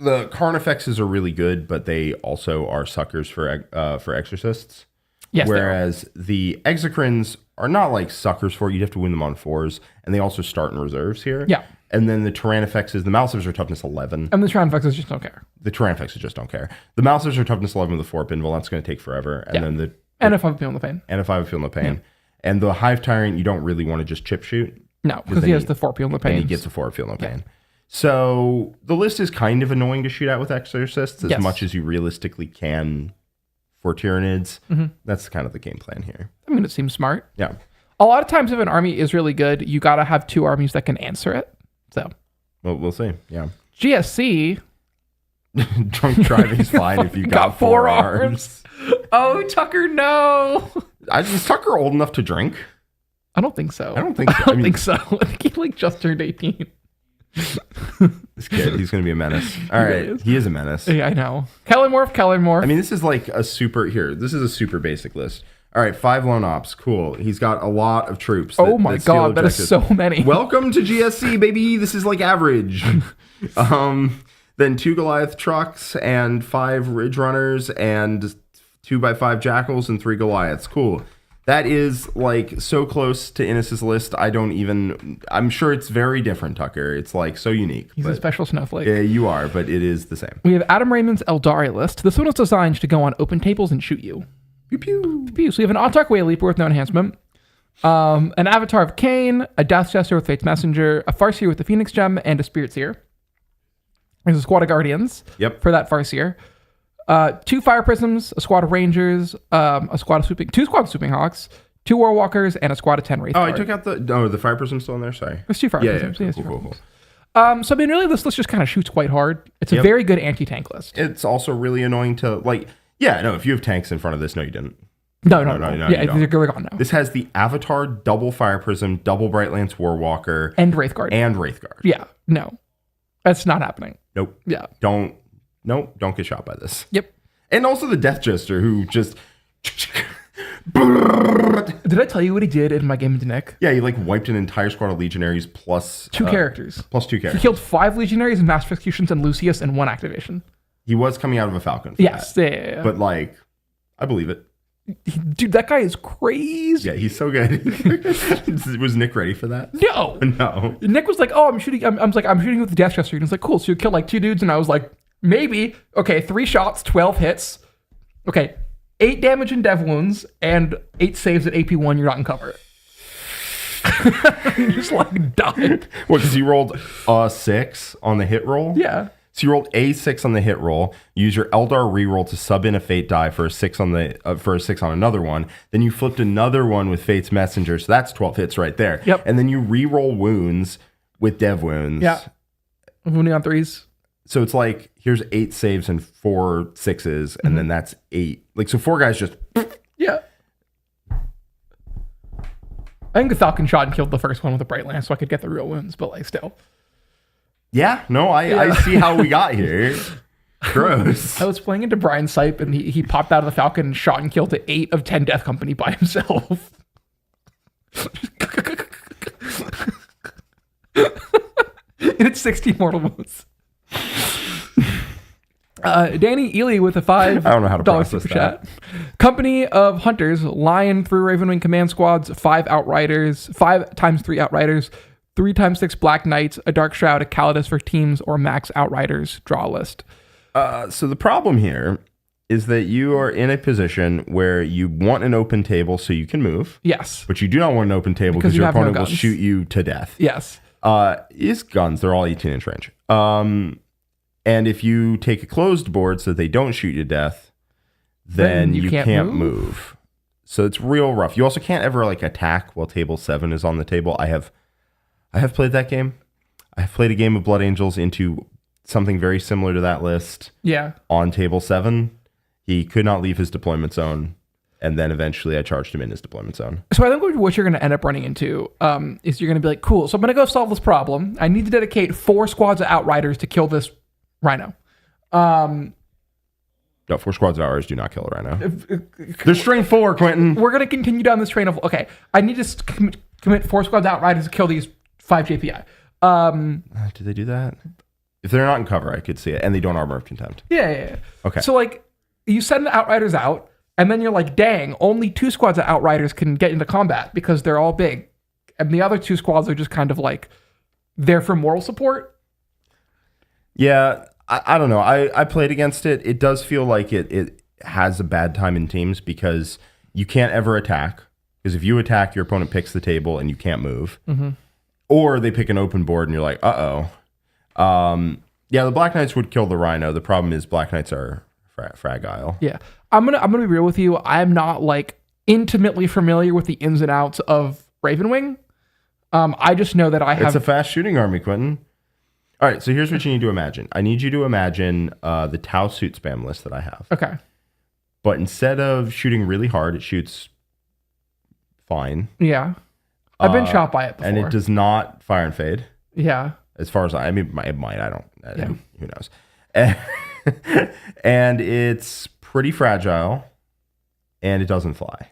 Carnifexes are really good, but they also are suckers for exorcists. Yes. Whereas the Exocrines are not like suckers for it. You'd have to win them on 4s, and they also start in reserves here. Yeah. And then the Tyrannifexes, the Malecives are toughness 11. And the Tyrannifexes just don't care. The Tyrannifexes just don't care. The Malecives are toughness 11 with a 4-up invul. That's going to take forever. And then and a 5 Feel the Pain. And a 5 Feel the Pain. Yeah. And the Hive Tyrant, you don't really want to just chip shoot. No, because he has the 4 Feel the Pain. And he gets a 4 Feel the Pain. So the list is kind of annoying to shoot out with Exorcists as much as you realistically can for Tyranids. Mm-hmm. That's kind of the game plan here. I mean, it seems smart. Yeah. A lot of times if an army is really good, you got to have 2 armies that can answer it. So. Well, we'll see. Yeah. GSC. Drunk driving's fine if you got 4 arms. Oh, Tucker, no. Is Tucker old enough to drink? I don't think so. I don't think so. I think so. I think he just turned 18. This kid, he's going to be a menace. All right. He is a menace. Yeah, I know. Kellermorph. I mean, this is like this is a super basic list. All right, 5 lone ops. Cool. He's got a lot of troops. Oh my God, that is so many. Welcome to GSC, baby. This is like average. Then 2 Goliath trucks and 5 Ridge Runners and 2x5 Jackals and 3 Goliaths. Cool. That is like so close to Innes's list. I'm sure it's very different, Tucker. It's like so unique. He's a special snowflake. Yeah, you are, but it is the same. We have Adam Raymond's Aeldari list. This one was designed to go on open tables and shoot you. Pew pew. So we have an Autarch Way Leaper with no enhancement, an Avatar of Cain, a Death Jester with Fate's Messenger, a Farseer with the Phoenix Gem, and a Spirit Seer. There's a squad of Guardians for that Farseer. 2 Fire Prisms, a squad of Rangers, two squads of Swooping Hawks, 2 Warwalkers, and a squad of 10 Wraith. I took out the Fire Prism still in there? Sorry. There's 2 Fire Prisms. Yeah, Yeah, cool. so, I mean, really, this list just kind of shoots quite hard. It's a very good anti-tank list. It's also really annoying to, if you have tanks in front of this, no, you didn't. No. Yeah, you they're gone now. This has the Avatar, double Fire Prism, double Bright Lance Warwalker. And Wraithguard. Yeah, no. That's not happening. Nope. Yeah. Don't get shot by this. Yep. And also the Death Jester who just... Did I tell you what he did in my game into Nick? Yeah, he wiped an entire squad of Legionaries plus... 2 characters. Plus 2 He characters. killed 5 Legionaries and Mass Executions and Lucius in 1 activation. He was coming out of a Falcon for Yes. that. Yeah. But I believe it. Dude, that guy is crazy. Yeah, he's so good. Was Nick ready for that? No. No. Nick was like, "Oh, I'm shooting." I'm shooting with the Death Jester. And he's like, "Cool." So you kill 2 dudes, and I was like, "Maybe." Okay, 3 shots, 12 hits. Okay, 8 damage and dev wounds, and 8 saves at AP1. You're not in cover. You just died. What? Because he rolled a 6 on the hit roll. Yeah. So you rolled a 6 on the hit roll. You use your Eldar reroll to sub in a Fate die for a 6 on another one. Then you flipped another one with Fate's Messenger. So that's 12 hits right there. Yep. And then you reroll wounds with dev wounds. Yeah. Wounding on 3s. So it's here's 8 saves and 4 6s, and then that's 8. So 4 guys just... Yeah. I think the Falcon shot and killed the first one with a Bright Lance so I could get the real wounds, but still. Yeah, no, I see how we got here. Gross. I was playing into Brian's Sipe, and he popped out of the Falcon and shot and killed 8 of 10 Death Company by himself. And it's 16 mortal wounds. Danny Ely with a $5 I don't know how to process super that. chat. Company of Hunters, Lion through Ravenwing Command Squads, 5 Outriders, 5 times 3 Outriders, 3 times 6 Black Knights, a Dark Shroud, a Calidus for teams, or max Outriders. Draw a list. So the problem here is that you are in a position where you want an open table so you can move. Yes. But you do not want an open table because you your have no opponent will guns. shoot you to death. Yes. His guns, they're all 18-inch range. And if you take a closed board so that they don't shoot you to death, then you can't move. So it's real rough. You also can't ever attack while table 7 is on the table. I have played that game. I have played a game of Blood Angels into something very similar to that list. Yeah. On table 7. He could not leave his deployment zone. And then eventually I charged him in his deployment zone. So I think what you're going to end up running into is you're going to be like, cool, so I'm going to go solve this problem. I need to dedicate 4 squads of Outriders to kill this Rhino. No, 4 squads of ours do not kill a Rhino. They're string 4, Quinton. We're going to continue down this train of, okay, I need to commit 4 squads of Outriders to kill these 5 JPI. Did they do that? If they're not in cover, I could see it. And they don't Armor of Contempt. Yeah. Okay. So, you send the Outriders out, and then you're like, dang, only 2 squads of Outriders can get into combat because they're all big. And the other 2 squads are just kind of there for moral support. Yeah, I don't know. I played against it. It does feel like it has a bad time in teams because you can't ever attack. Because if you attack, your opponent picks the table and you can't move. Mm-hmm. Or they pick an open board and you're like, uh-oh. Yeah, the Black Knights would kill the Rhino. The problem is Black Knights are fragile. Yeah. I'm gonna be real with you. I'm not intimately familiar with the ins and outs of Ravenwing. I just know that It's a fast shooting army, Quinton. All right, so here's what you need to imagine. I need you to imagine the Tau suit spam list that I have. Okay. But instead of shooting really hard, it shoots fine. Yeah. I've been shot by it before. And it does not fire and fade. Yeah. As far as it might. I don't. Who knows? And it's pretty fragile, and it doesn't fly.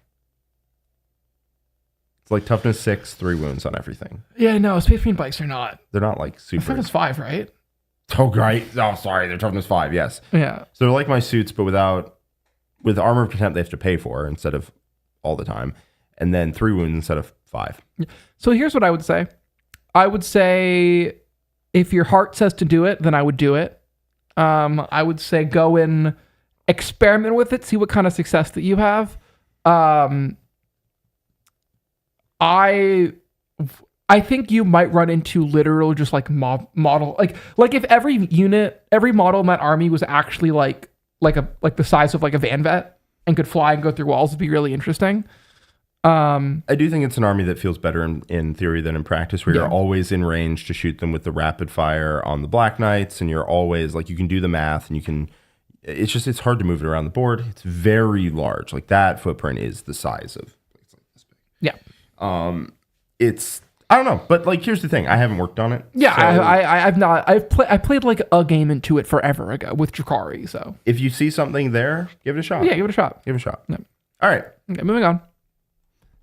It's toughness 6, 3 wounds on everything. Yeah, no, Space Marine bikes are not. They're not super. Toughness 5, right? Oh, great. Oh, sorry. They're toughness 5, yes. Yeah. So they're like my suits, but with Armor of Contempt, they have to pay for instead of all the time. And then 3 wounds instead of 5. So here's what I would say. I would say if your heart says to do it, then I would do it. I would say go and experiment with it, see what kind of success that you have. I think you might run into literal just like model like if every model in that army was actually like the size of like a Van Vet and could fly and go through walls, it'd be really interesting. I do think it's an army that feels better in theory than in practice, where you're always in range to shoot them with the rapid fire on the Black Knights, and you're always like, you can do the math and you can. It's hard to move it around the board. It's very large. Like that footprint is the size of. It's like this big. Yeah. It's. I don't know, but like here's the thing. I haven't worked on it. Yeah, so I've not. I played like a game into it forever ago with Drakari. So if you see something there, give it a shot. Yeah, give it a shot. Give it a shot. Yeah. All right. Okay, moving on.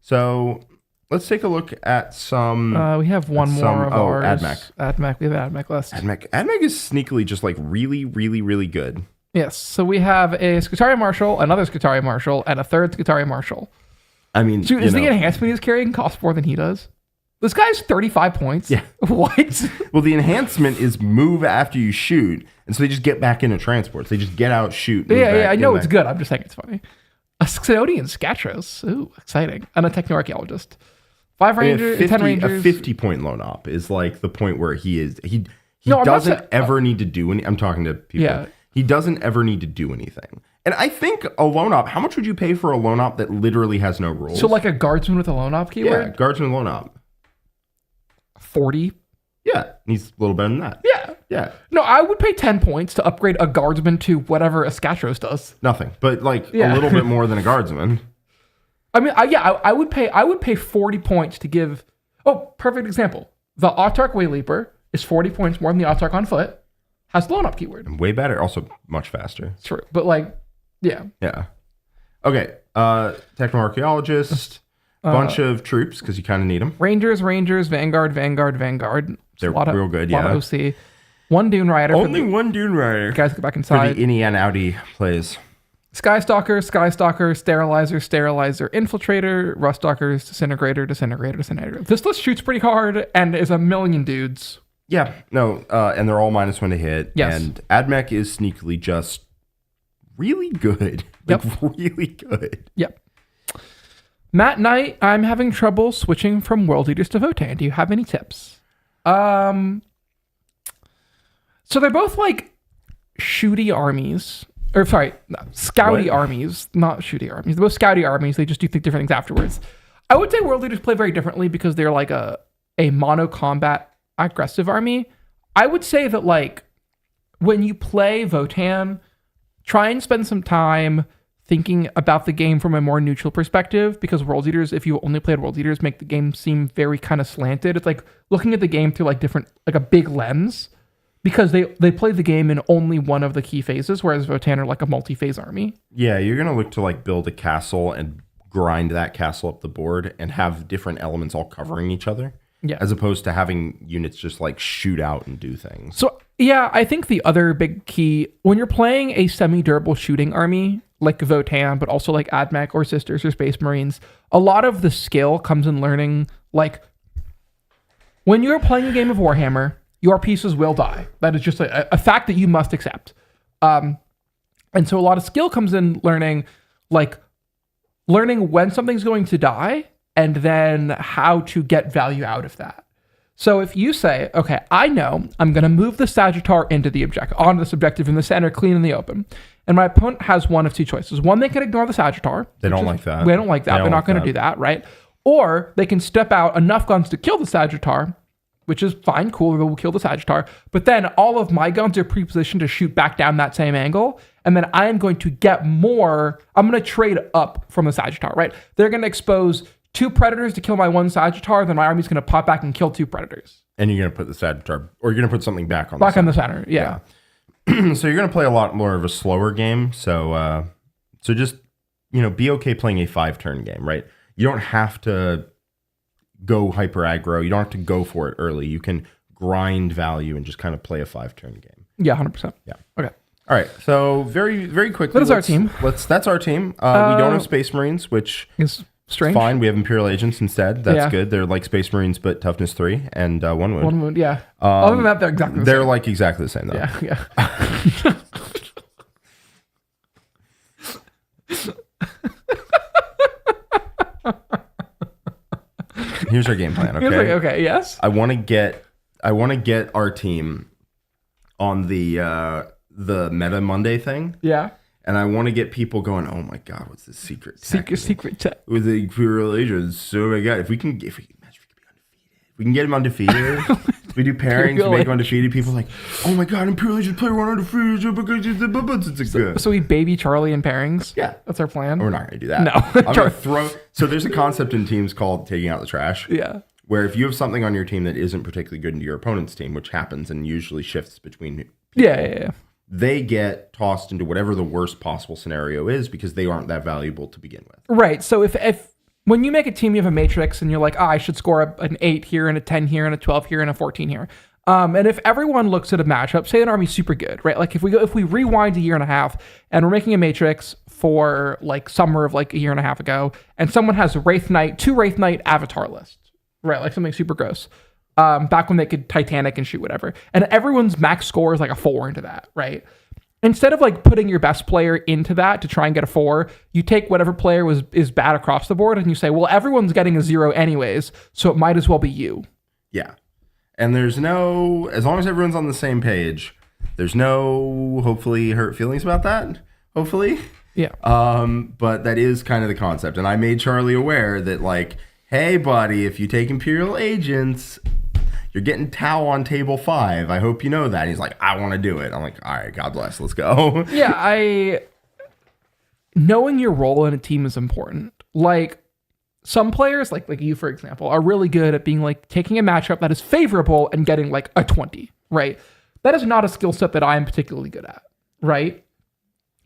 So let's take a look at some. We have one more of ours. Admech. Admech. We have an Admech list. Admech is sneakily just like really, really, really good. Yes. So we have a Skitaria Marshal, another Skitaria Marshal, and a third Skitaria Marshal. I mean, dude, is the enhancement he's carrying cost more than he does? This guy's 35 points. Yeah. What? Well, the enhancement is move after you shoot, and so they just get back into transports. They just get out, shoot. Yeah, I know it's good. I'm just saying it's funny. A Xeodian Scatros. Ooh, exciting. And a Techno Archaeologist. 5 Rangers, 10 Rangers. A 50-point loan op is like the point where he doesn't ever need to do any. I'm talking to people. Yeah. He doesn't ever need to do anything. And I think a loan op, how much would you pay for a loan op that literally has no rules? So like a Guardsman with a loan op keyword? Yeah, Guardsman loan op. 40. Yeah, he's a little better than that. Yeah. No, I would pay 10 points to upgrade a Guardsman to whatever a Scatros does. Nothing, but like a little bit more than a Guardsman. I mean, I would pay 40 points to give. Oh, perfect example. The Autarch Wayleaper is 40 points more than the Autarch on foot. Has loan up keyword. And way better, also much faster. True, but like, yeah. Okay, Techno Archaeologist. Bunch of troops, because you kind of need them. Rangers, Vanguard. They're real good, yeah. Lot of OC. One Dune Rider. Only one Dune Rider. Guys, get back inside. For the Innie and Audi plays. Skystalker, Sterilizer, Infiltrator, Ruststalkers, Disintegrator. This list shoots pretty hard and is a million dudes. Yeah, no, and they're all -1 to hit. Yes. And Admech is sneakily just really good. Like, really good. Yep. Matt Knight, I'm having trouble switching from World Eaters to Votann. Do you have any tips? So they're both like shooty armies. Or sorry, scouty armies, not shooty armies. They're both scouty armies. They just do different things afterwards. I would say World Leaders play very differently because they're like a mono combat aggressive army. I would say that like when you play Votann, try and spend some time thinking about the game from a more neutral perspective, because World Eaters, if you only played World Eaters, make the game seem very kind of slanted. It's like looking at the game through like different, like a big lens, because they play the game in only one of the key phases, whereas Votann are like a multi-phase army. Yeah, you're going to look to like build a castle and grind that castle up the board and have different elements all covering each other. Yeah. As opposed to having units just like shoot out and do things. So yeah, I think the other big key, when you're playing a semi-durable shooting army, like Votann, but also like Admech or Sisters or Space Marines, a lot of the skill comes in learning, like, when you're playing a game of Warhammer, your pieces will die. That is just a fact that you must accept. And so a lot of skill comes in learning when something's going to die, and then how to get value out of that. So if you say, okay, I know I'm going to move the Sagittar into the objective, onto this objective in the center, clean in the open, and my opponent has one of two choices. One, they can ignore the Sagittar. They don't like that. They don't like that. They're not going to do that, right? Or they can step out enough guns to kill the Sagittar, which is fine, cool, we'll kill the Sagittar. But then all of my guns are pre-positioned to shoot back down that same angle. And then I am going to get more, I'm going to trade up from the Sagittar, right? They're going to expose 2 Predators to kill my 1 Sagittar, then my army's going to pop back and kill 2 Predators. And you're going to put the Sagittar, or you're going to put something back on the center, yeah. So you're going to play a lot more of a slower game. So just, be okay playing a 5-turn game, right? You don't have to go hyper aggro. You don't have to go for it early. You can grind value and just kind of play a 5-turn game. Yeah, 100%. Yeah. Okay. All right. So very, very quickly. That is our team. That's our team. We don't have Space Marines, which is strange. Fine. We have Imperial Agents instead. That's good. They're like Space Marines, but toughness 3 and 1 wound. 1 wound, yeah. Other than that, they're exactly the same. They're like exactly the same, though. Yeah. Here's our game plan. Okay. Okay. Yes. I want to get our team on the Meta Monday thing. Yeah. And I want to get people going, oh my God, what's this secret tech? Secret tech. With the Imperial Agents. Oh my God. If we can be undefeated. We can get him undefeated. We do pairings, we make him undefeated. People are like, oh my God, Imperial Agents player 1 undefeated because it's good. So we baby Charlie in pairings? Yeah. That's our plan? We're not going to do that. No. I'm going to throw. So there's a concept in teams called taking out the trash. Yeah. Where if you have something on your team that isn't particularly good into your opponent's team, which happens and usually shifts between people, Yeah. they get tossed into whatever the worst possible scenario is because they aren't that valuable to begin with. Right. So if when you make a team, you have a matrix and you're like, I should score an 8 here and a 10 here and a 12 here and a 14 here. And if everyone looks at a matchup, say an army's super good, right? Like if we rewind a year and a half and we're making a matrix for like summer of like a year and a half ago, and someone has Wraith Knight, 2 Wraith Knight avatar lists, right? Like something super gross. Back when they could Titanic and shoot whatever. And everyone's max score is like a 4 into that, right? Instead of like putting your best player into that to try and get a 4, you take whatever player is bad across the board and you say, well, everyone's getting a 0 anyways, so it might as well be you. Yeah. And there's no, as long as everyone's on the same page, there's no hopefully hurt feelings about that. Hopefully. Yeah. But that is kind of the concept. And I made Charlie aware that like, hey buddy, if you take Imperial Agents, you're getting Tau on table 5. I hope you know that. And he's like, I want to do it. I'm like, all right, God bless. Let's go. Yeah, knowing your role in a team is important. Like some players, like you, for example, are really good at being like taking a matchup that is favorable and getting like a 20, right? That is not a skill set that I am particularly good at, right?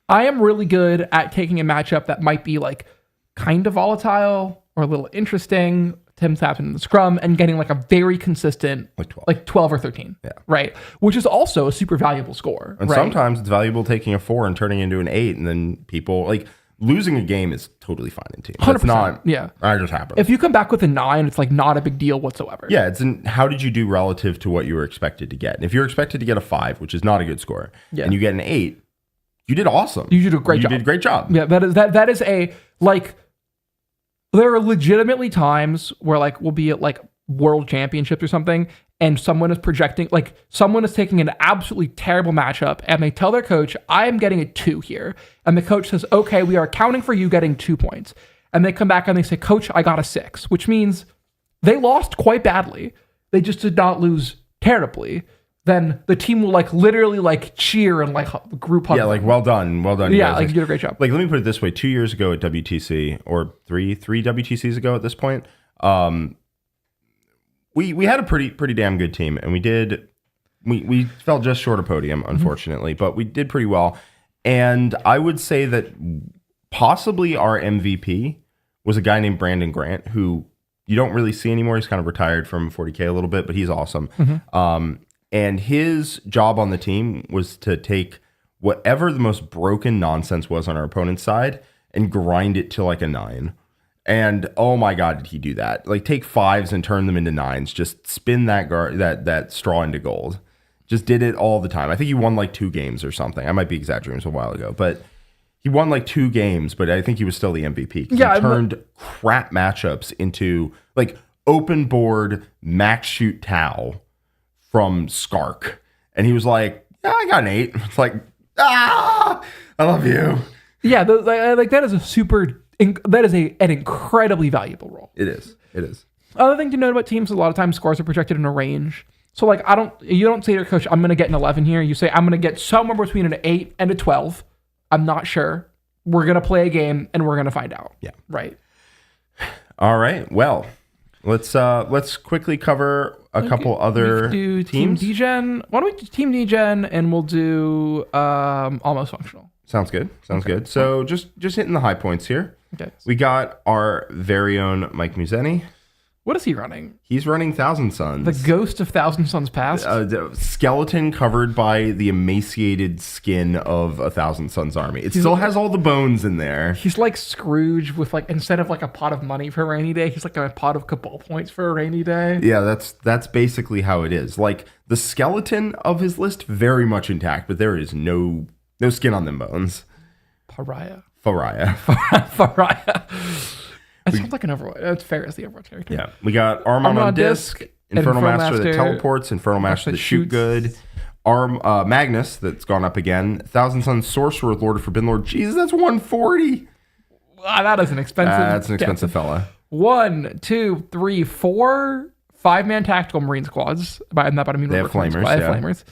I am really good at taking a matchup that might be like kind of volatile or a little interesting. Tim's happened in the scrum and getting like a very consistent like 12 or 13. Yeah. Right. Which is also a super valuable score. And right? sometimes it's valuable taking a 4 and turning into an 8, and then people like losing a game is totally fine in teams. 100%. It's not. Yeah. That just happens. If you come back with a 9, it's like not a big deal whatsoever. Yeah. It's how did you do relative to what you were expected to get? And if you're expected to get a 5, which is not a good score, and you get an 8, you did awesome. You did a great job. You did a great job. Yeah. That is a like. There are legitimately times where like we'll be at like world championships or something and someone is projecting, like someone is taking an absolutely terrible matchup and they tell their coach, I am getting a 2 here. And the coach says, okay, we are accounting for you getting 2 points. And they come back and they say, coach, I got a 6, which means they lost quite badly. They just did not lose terribly. Then the team will like literally like cheer and like group hug. Yeah, like well done. Yeah, like you did a great job. Like let me put it this way: 2 years ago at WTC, or three WTCs ago at this point, we had a pretty damn good team, and we fell just short of podium, unfortunately, but we did pretty well. And I would say that possibly our MVP was a guy named Brandon Grant, who you don't really see anymore. He's kind of retired from 40K a little bit, but he's awesome. And his job on the team was to take whatever the most broken nonsense was on our opponent's side and grind it to like a 9. And oh my God, did he do that? Like take 5s and turn them into 9s. Just spin that straw into gold. Just did it all the time. I think he won like 2 games or something. I might be exaggerating, it was a while ago, but he won like 2 games, but I think he was still the MVP. Yeah, he turned crap matchups into like open board max shoot Tau from Skark. And he was like, yeah, I got an 8. It's like, I love you. Yeah, like that is an incredibly valuable role. It is. Other thing to note about teams, a lot of times scores are projected in a range. So like you don't say to your coach, I'm going to get an 11 here. You say, I'm going to get somewhere between an 8 and a 12. I'm not sure. We're going to play a game and we're going to find out. Yeah. Right. All right. Well, let's quickly cover a couple other teams. Team DGen. Why don't we do Team DGen and we'll do Almost Functional. Sounds good. So just hitting the high points here. Okay. We got our very own Mike Muzeni. What is he running? He's running Thousand Suns. The ghost of Thousand Suns Past? The skeleton covered by the emaciated skin of a Thousand Suns army. It still has all the bones in there. He's like Scrooge with like, instead of like a pot of money for a rainy day, he's like a pot of Cabal points for a rainy day. Yeah, that's basically how it is. Like the skeleton of his list, very much intact, but there is no skin on them bones. Pariah. That sounds like an Overwatch. That's fair as the Overwatch character. Yeah. We got Armon on Disc, Infernal Master that teleports, Infernal Master that shoot good, Magnus that's gone up again, Thousand Sun Sorcerer, Lord of Forbidden Lord. Jesus, that's 140. That is an expensive. That's an expensive fella. 1, 2, 3, 4 5-man tactical Marine squads. By that, I mean they have flamers.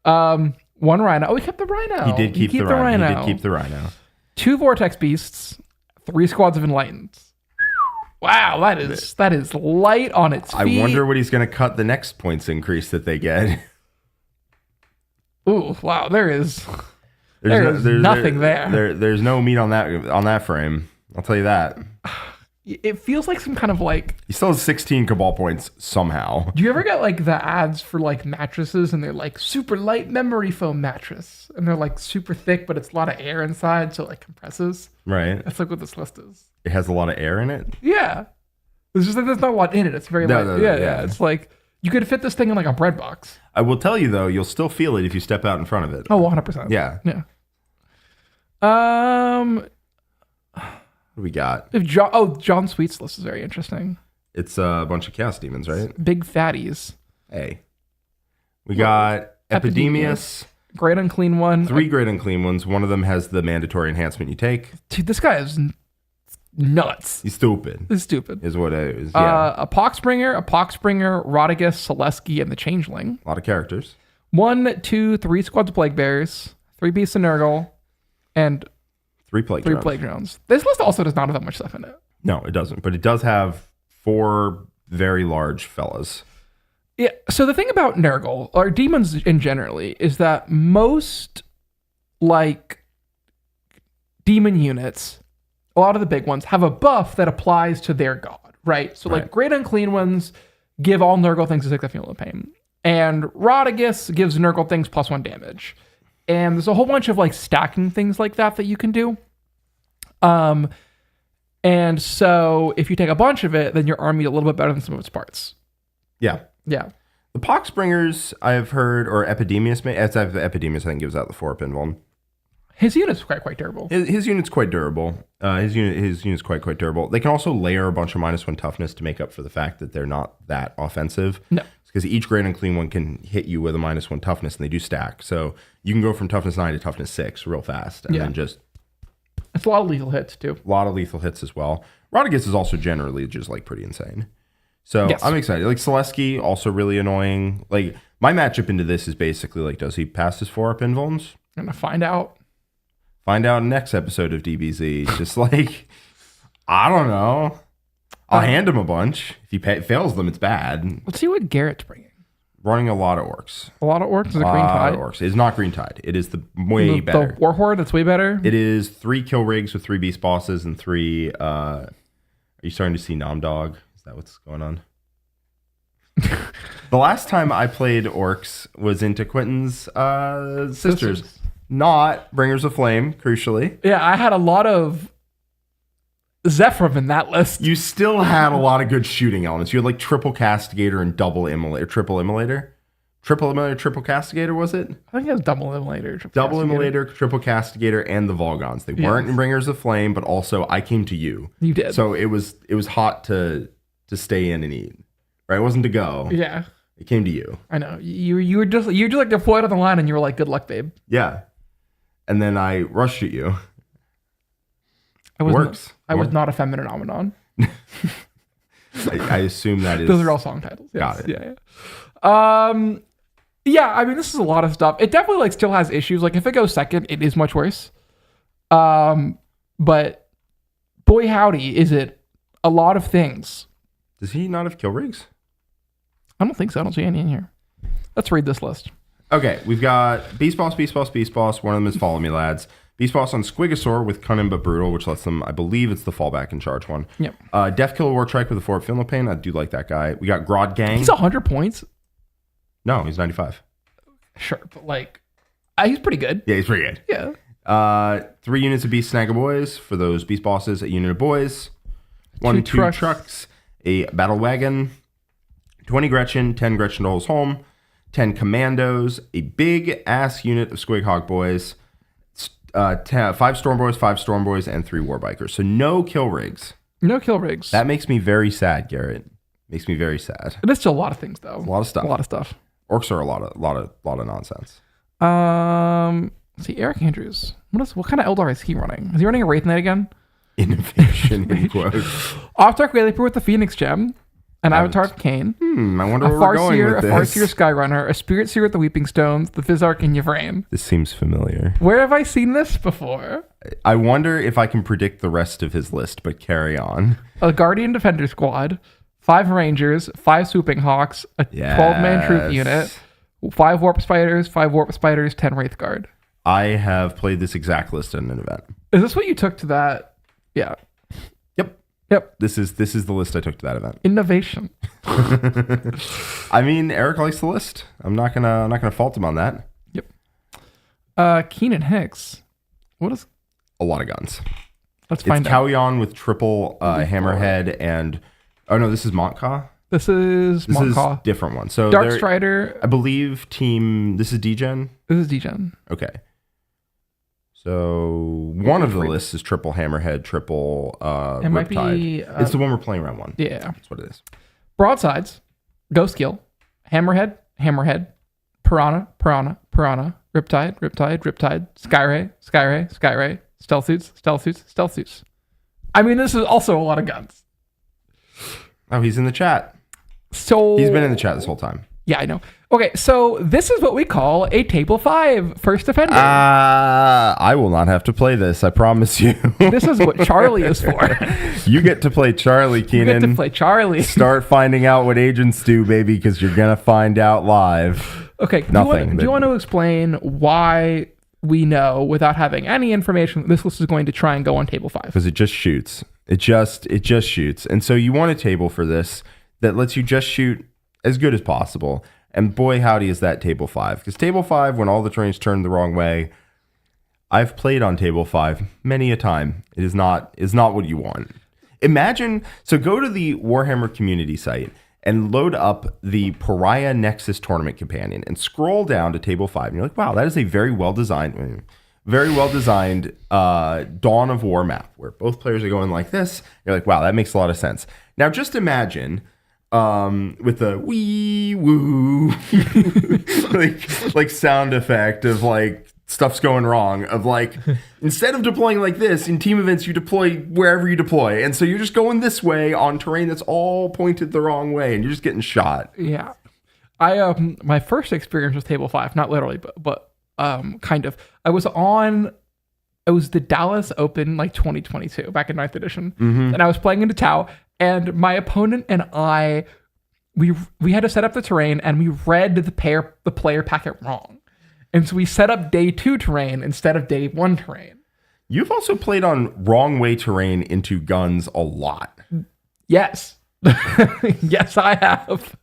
One Rhino. Oh, we kept the Rhino. He did keep the Rhino. He did keep the Rhino. 2 Vortex Beasts. 3 squads of Enlightened. Wow, that is light on its feet. I wonder what he's going to cut the next points increase that they get. Ooh, wow, there's nothing there. There's no meat on that frame. I'll tell you that. It feels like some kind of like... He still has 16 Cabal points somehow. Do you ever get like the ads for like mattresses and they're like super light memory foam mattress and they're like super thick but it's a lot of air inside so it like compresses? Right. That's like what this list is. It has a lot of air in it? Yeah. It's just like there's not a lot in it. It's very light. Yeah. It's like you could fit this thing in like a bread box. I will tell you though, you'll still feel it if you step out in front of it. Oh, 100%. Yeah. Yeah. What do we got? John Sweet's list is very interesting. It's a bunch of Chaos Demons, right? Big fatties. Hey. We got Epidemius. Great Unclean One. 3 Great Unclean Ones. One of them has the mandatory enhancement you take. Dude, this guy is nuts. He's stupid. He's stupid. Is what it is. Yeah. A Poxbringer, Rodigus, Selesky, and the Changeling. A lot of characters. 1, 2, 3 squads of Plague Bears, 3 Beasts of Nurgle, and 3 Plague Drones. This list also does not have that much stuff in it. No, it doesn't. But it does have 4 very large fellas. Yeah. So the thing about Nurgle, or demons in generally, is that most like demon units, a lot of the big ones, have a buff that applies to their god, right? So like Great Unclean Ones give all Nurgle things a 6 that feel no pain. And Rodigus gives Nurgle things +1 damage. And there's a whole bunch of like stacking things like that you can do. And so if you take a bunch of it, then your army a little bit better than some of its parts. Yeah. Yeah. The Poxbringers, I've heard, or Epidemius, Epidemius I think gives out the 4-up one. His unit's quite durable. His unit's quite durable. His unit's quite durable. They can also layer a bunch of -1 toughness to make up for the fact that they're not that offensive. No. Because each Great Unclean One can hit you with a -1 toughness, and they do stack. So you can go from toughness 9 to toughness 6 real fast, and then just... It's a lot of lethal hits, too. A lot of lethal hits as well. Rodigus is also generally just, like, pretty insane. So yes. I'm excited. Like, Selesky, also really annoying. Like, my matchup into this is basically, like, does he pass his 4-up invulns? I'm going to find out. Find out next episode of DBZ. Just, like, I don't know. I'll hand him a bunch. If he fails them, it's bad. Let's see what Garrett's bringing. Running a lot of orcs. A lot of orcs? Is it Green Tide? Orcs. It's not Green Tide. It is the way better. The Warhorde, that's way better? It is 3 kill rigs with 3 beast bosses and 3... are you starting to see Nomdog? Is that what's going on? The last time I played orcs was into Quinton's sisters. Not Bringers of Flame, crucially. Yeah, I had a lot of Zephyr in that list. You still had a lot of good shooting elements. You had like triple Castigator and double Immolator. Triple Immolator? Triple Immolator, triple Castigator, was it? I think it was double Immolator. Double Immolator, triple Castigator, and the Volgons. They weren't in Bringers of Flame, but also I came to you. You did. So it was hot to stay in and eat. Right? It wasn't to go. Yeah. It came to you. I know. You were just like deployed on the line and you were like, good luck, babe. Yeah. And then I rushed at you. I was not a feminine Amanon. I assume that is... Those are all song titles. Yes. Got it. Yeah. Yeah, I mean, this is a lot of stuff. It definitely like still has issues. Like if it goes second, it is much worse. But boy howdy, is it a lot of things. Does he not have kill rigs? I don't think so. I don't see any in here. Let's read this list. Okay, we've got Beast Boss. One of them is Follow Me Lads. Beast Boss on Squigosaur with Cunning but Brutal, which lets them, I believe it's the fallback and charge one. Yep. Death Killer Wartrike with a 4-up Feel No Pain. I do like that guy. We got Grod Gang. He's 100 points. No, he's 95. Sure, but like, he's pretty good. Yeah, he's pretty good. Yeah. 3 units of Beast Snagger Boys for those Beast Bosses. A unit of Boys. 2 trucks. A Battle Wagon. 20 Gretchen. 10 Gretchen Rolls Home. 10 Commandos. A big ass unit of Squig Hawk Boys. 5 Storm Boys, 5 Storm Boys, and 3 War Bikers. So no kill rigs. No kill rigs. That makes me very sad, Garrett. Makes me very sad. It is still a lot of things, though. A lot of stuff. A lot of stuff. Orcs are a lot of nonsense. Let's see, Eric Andrews. What kind of Eldar is he running? Is he running a Wraith Knight again? Innovation in quotes. Off-Dark Wayleaper with the Phoenix Gem. An Avatar of Cain. I wonder where we're going with this. A Farseer Skyrunner. A Spirit Seer with the Weeping Stones. The Fizzark and Yvrain. This seems familiar. Where have I seen this before? I wonder if I can predict the rest of his list, but carry on. A Guardian Defender Squad. 5 Rangers. 5 Swooping Hawks. A 12-man troop unit. 5 Warp Spiders. 5 Warp Spiders. 10 Wraith Guard. I have played this exact list in an event. Is this what you took to that? Yeah. Yep. This is the list I took to that event. Innovation. I mean, Eric likes the list. I'm not gonna fault him on that. Yep. Keenan Hicks. What is a lot of guns? Let's find out. It's Kauyon with triple Hammerhead and this is Montka. This is Montka. Different one. So Dark Strider. I believe this is D-Gen. This is D-Gen. Okay. So one of the lists is triple Hammerhead, triple it might be, it's the one we're playing round 1. Yeah. That's what it is. Broadsides, Ghost Kill, Hammerhead, Piranha, Riptide, Skyray, Stealth Suits. I mean, this is also a lot of guns. Oh, he's in the chat. So he's been in the chat this whole time. Yeah, I know. Okay, so this is what we call a Table 5 First Defender. I will not have to play this, I promise you. This is what Charlie is for. You get to play Charlie, Keenan. You get to play Charlie. Start finding out what agents do, baby, because you're going to find out live. Okay, do you want to explain why we know, without having any information, this list is going to try and go on Table 5? Because it just shoots. It just shoots. And so you want a table for this that lets you just shoot as good as possible. And boy, howdy, is that Table 5. Because Table 5, when all the terrain's turned the wrong way, I've played on Table 5 many a time. It is not what you want. Imagine, so go to the Warhammer community site and load up the Pariah Nexus Tournament Companion and scroll down to Table 5. And you're like, wow, that is a very well-designed Dawn of War map where both players are going like this. You're like, wow, that makes a lot of sense. Now just imagine with the wee woo like sound effect of like stuff's going wrong, of like instead of deploying like this in team events, you deploy wherever you deploy, and so you're just going this way on terrain that's all pointed the wrong way and you're just getting shot. Yeah. I my first experience with Table 5, not literally but kind of, it was the Dallas Open like 2022 back in 9th edition. Mm-hmm. And I was playing into Tau, and my opponent and I, we had to set up the terrain, and we read the player packet wrong. And so we set up day 2 terrain instead of day 1 terrain. You've also played on wrong way terrain into guns a lot. Yes. Yes, I have.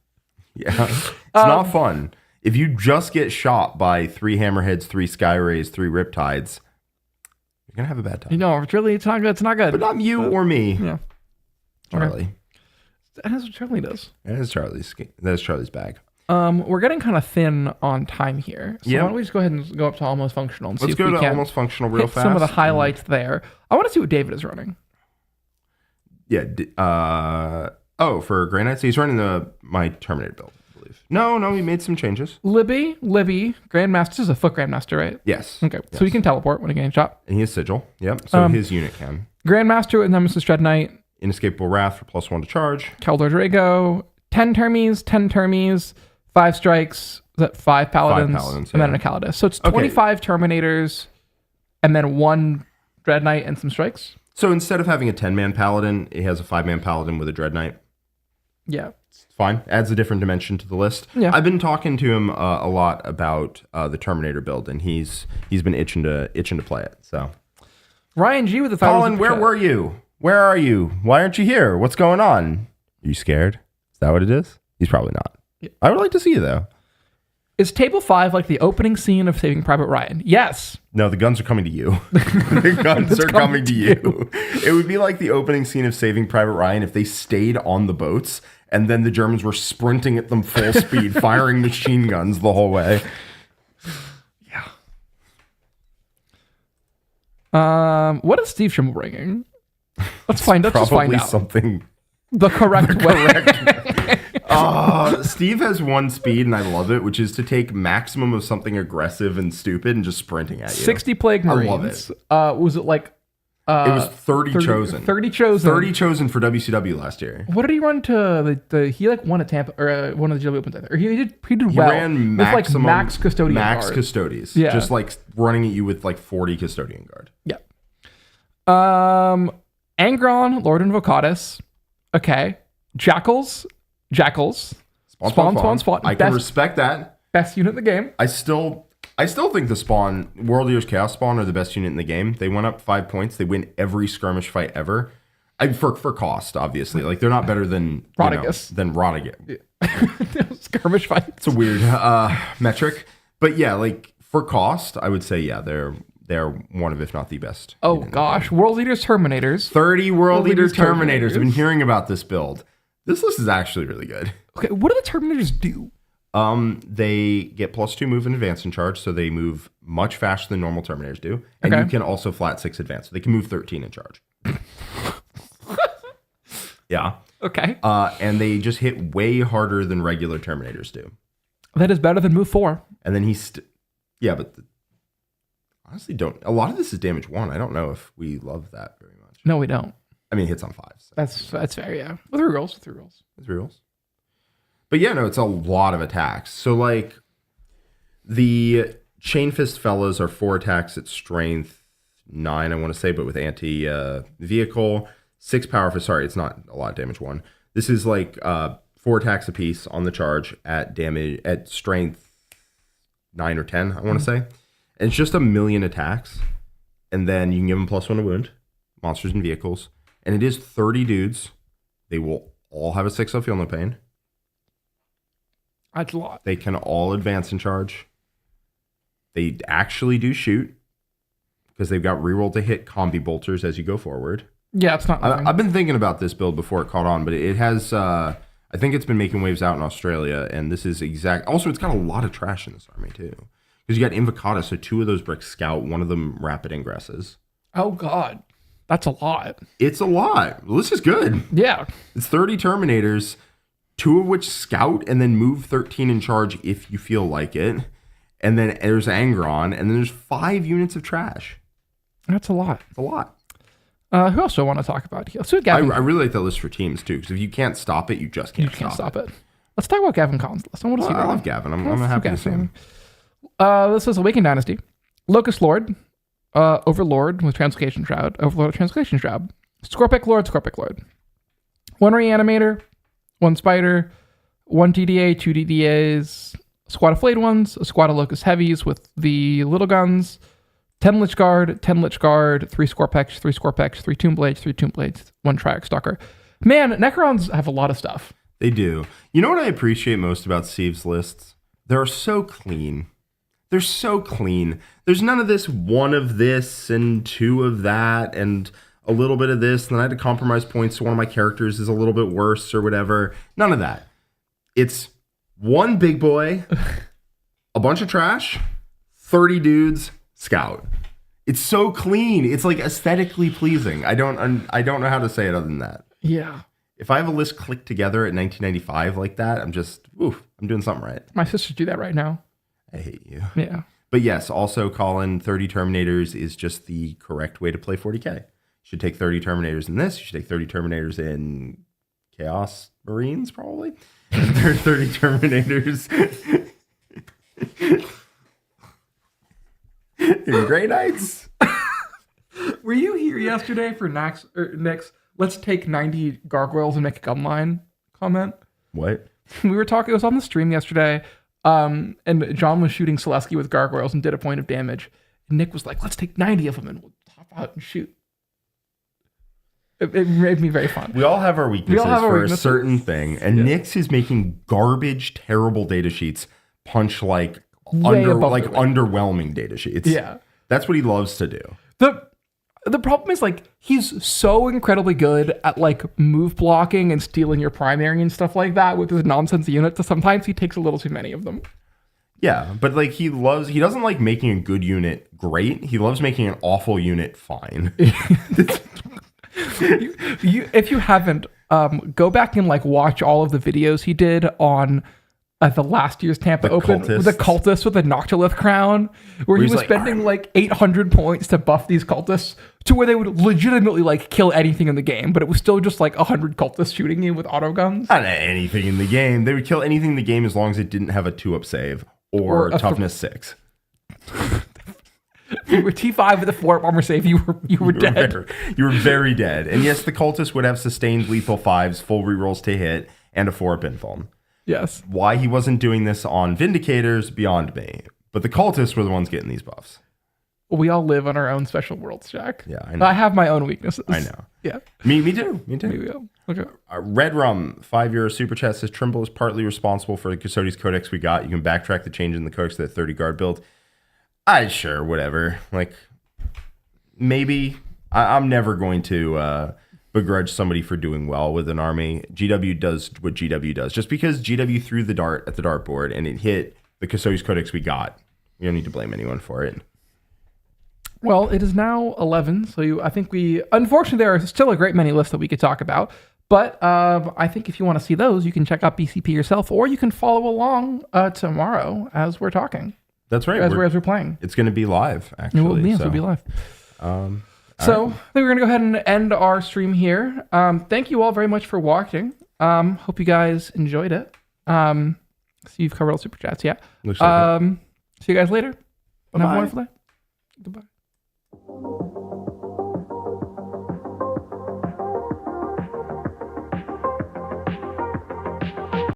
Yeah. It's not fun. If you just get shot by 3 Hammerheads, 3 Skyrays, 3 Riptides, you're going to have a bad time. It's not good. It's not good. But not you or me. Yeah. Charlie. Okay. That's what Charlie does. That is Charlie's bag. We're getting kind of thin on time here. So why don't we just go ahead and go up to Almost Functional and see if we can Let's go to Almost Functional real fast. Some of the highlights there. I want to see what David is running. Yeah. For Grey Knights, he's running my Terminator build, I believe. No, he made some changes. Libby, Grandmaster. This is a foot Grandmaster, right? Yes. Okay, so he can teleport when he gets shot. And he has Sigil. Yep. So his unit can. Grandmaster with Nemesis Dread Knight. Inescapable Wrath for +1 to charge. Keldor Drago. 10 Termies, 5 strikes. Is that 5 Paladins? 5 Paladins, and then a Calidus. So it's 25 Terminators, and then 1 Dread Knight and some strikes. So instead of having a 10-man Paladin, it has a 5-man Paladin with a Dread Knight. Yeah. It's fine. Adds a different dimension to the list. Yeah. I've been talking to him a lot about the Terminator build, and he's been itching to play it. So, Ryan G with the Colin, where were you? Where are you? Why aren't you here? What's going on? Are you scared? Is that what it is? He's probably not. Yeah. I would like to see you, though. Is Table 5 like the opening scene of Saving Private Ryan? Yes. No, the guns are coming to you. The guns are coming to you. It would be like the opening scene of Saving Private Ryan if they stayed on the boats and then the Germans were sprinting at them full speed, firing machine guns the whole way. Yeah. What is Steve Schimel bringing? Let's find out. Just find Probably out. something. The correct way. Steve has one speed, and I love it, which is to take maximum of something aggressive and stupid and just sprinting at you. 60 Plague Marines. I love it. Was it like... it was 30 chosen. 30 chosen. 30 chosen for WCW last year. What did he run to he like won a Tampa or one of the GW Opens? Or he did He well. ran with like maximum, max custodian max guard. custodies. Yeah. Just like running at you with like 40 custodian guard. Yeah. Angron, Lord Invocatus. Okay. Jackals. Spawn. I can respect that. Best unit in the game. I still think the Spawn, World Eaters Chaos Spawn, are the best unit in the game. They went up 5 points. They win every skirmish fight ever. For cost, obviously. Like, they're not better than Rodigus. Skirmish fights. It's a weird metric. But yeah, like, for cost, I would say, yeah, they're one of, if not the best. Oh, gosh. World Eaters Terminators. 30 World Eaters Terminators. I've been hearing about this build. This list is actually really good. Okay, what do the Terminators do? They get +2 move and advance in charge, so they move much faster than normal Terminators do. And you can also flat 6 advance, so they can move 13 in charge. Yeah. Okay. And they just hit way harder than regular Terminators do. That is better than move 4. And then but honestly, a lot of this is damage 1. I don't know if we love that very much. No, we don't. I mean, it hits on 5s. So. That's fair, yeah. With rerolls. With rerolls. But yeah, no, it's a lot of attacks. So, like, the Chain Fist fellas are 4 attacks at strength 9, I want to say, but with anti-vehicle. 6 power for, sorry, it's not a lot of damage 1. This is like 4 attacks apiece on the charge at strength 9 or 10, I want to say. And it's just 1,000,000 attacks. And then you can give them +1 to wound, monsters and vehicles. And it is 30 dudes. They will all have a 6 feel no pain. That's a lot. They can all advance in charge. They actually do shoot because they've got reroll to hit combi bolters as you go forward. Yeah, it's not. I've been thinking about this build before it caught on, but it has. I think it's been making waves out in Australia, and this is exact. Also, it's got a lot of trash in this army too, because you got Invocata, so 2 of those bricks scout, 1 of them rapid ingresses. Oh God, that's a lot. It's a lot. Well, this is good. Yeah, it's 30 Terminators, 2 of which scout and then move 13 in charge if you feel like it. And then there's Angron, and then there's 5 units of trash. That's a lot. It's a lot. Who else do I want to talk about here? Let's do Gavin. I really like that list for teams, too, because if you can't stop it, you just can't stop it. Let's talk about Gavin Collins. I want to see I love Gavin. I'm happy to see him. This is Awakened Dynasty. Locust Lord. Overlord with Translocation Shroud. Overlord with Translocation Shroud. Scorpic Lord. 1 Reanimator. 1 Spider. 1 DDA. 2 DDAs. A squad of Flayed Ones. A squad of Locust Heavies with the little guns. 10 Lich Guard, 3 Scorpex, 3 Scorpex, 3 Tomb Blades, 1 Triax Stalker. Man, Necrons have a lot of stuff. They do. You know what I appreciate most about Steve's lists? They're so clean. They're so clean. There's none of this 1 of this and 2 of that and a little bit of this. And then I had to compromise points so one of my characters is a little bit worse or whatever. None of that. It's 1 big boy, a bunch of trash, 30 dudes, scout. It's so clean. It's like aesthetically pleasing. I don't know how to say it other than that. Yeah. If I have a list clicked together at 1995 like that, I'm doing something right. My sisters do that right now. I hate you. Yeah. But yes, also Colin, 30 Terminators is just the correct way to play 40k. You should take 30 Terminators in this. You should take 30 Terminators in Chaos Marines, probably. And 30 Terminators in Grey Knights. Were you here yesterday for Nick's let's take 90 gargoyles and make a gun line comment? What? We were talking, it was on the stream yesterday, and John was shooting Selesky with gargoyles and did a point of damage. And Nick was like, let's take 90 of them and we'll hop out and shoot. It made me very fun. We all have our weaknesses for a certain thing, and Nick's is making garbage, terrible data sheets punch like underwhelming data sheets. Yeah. That's what he loves to do. The problem is, like, he's so incredibly good at, like, move blocking and stealing your primary and stuff like that with his nonsense units, so sometimes he takes a little too many of them. Yeah, but, like, he doesn't like making a good unit great. He loves making an awful unit fine. If you haven't, go back and like watch all of the videos he did on the last year's Tampa Open with the cultist with the Noctilith crown, where he was spending like 800 points to buff these cultists to where they would legitimately like kill anything in the game, but it was still just like 100 cultists shooting you with auto guns. Not anything in the game. They would kill anything in the game as long as it didn't have a 2-up save or toughness 6. If you were T5 with a 4-up armor save, you were dead. You were very dead. And yes, the cultists would have sustained lethal 5s, full rerolls to hit, and a 4-up infalm. Yes. Why he wasn't doing this on Vindicators, beyond me. But the cultists were the ones getting these buffs. We all live on our own special worlds, Jack. Yeah, I know. I have my own weaknesses. I know. Yeah. Me too. Here we go. Okay. Red Rum, 5 super chat says Trimble is partly responsible for the Custodes Codex we got. You can backtrack the change in the Codex to that 30 guard build. Sure, whatever. Like, maybe. I'm never going to begrudge somebody for doing well with an army. GW does what GW does. Just because GW threw the dart at the dartboard and it hit the Custodes Codex we got, you don't need to blame anyone for it. Well, it is now 11, so I think unfortunately, there are still a great many lists that we could talk about, but I think if you want to see those, you can check out BCP yourself, or you can follow along tomorrow as we're talking. That's right. As we're playing. It's going to be live, actually. It'll be live. I think we're going to go ahead and end our stream here. Thank you all very much for watching. Hope you guys enjoyed it. So you've covered all super chats, yeah. Looks like see you guys later. And have a wonderful day. Goodbye.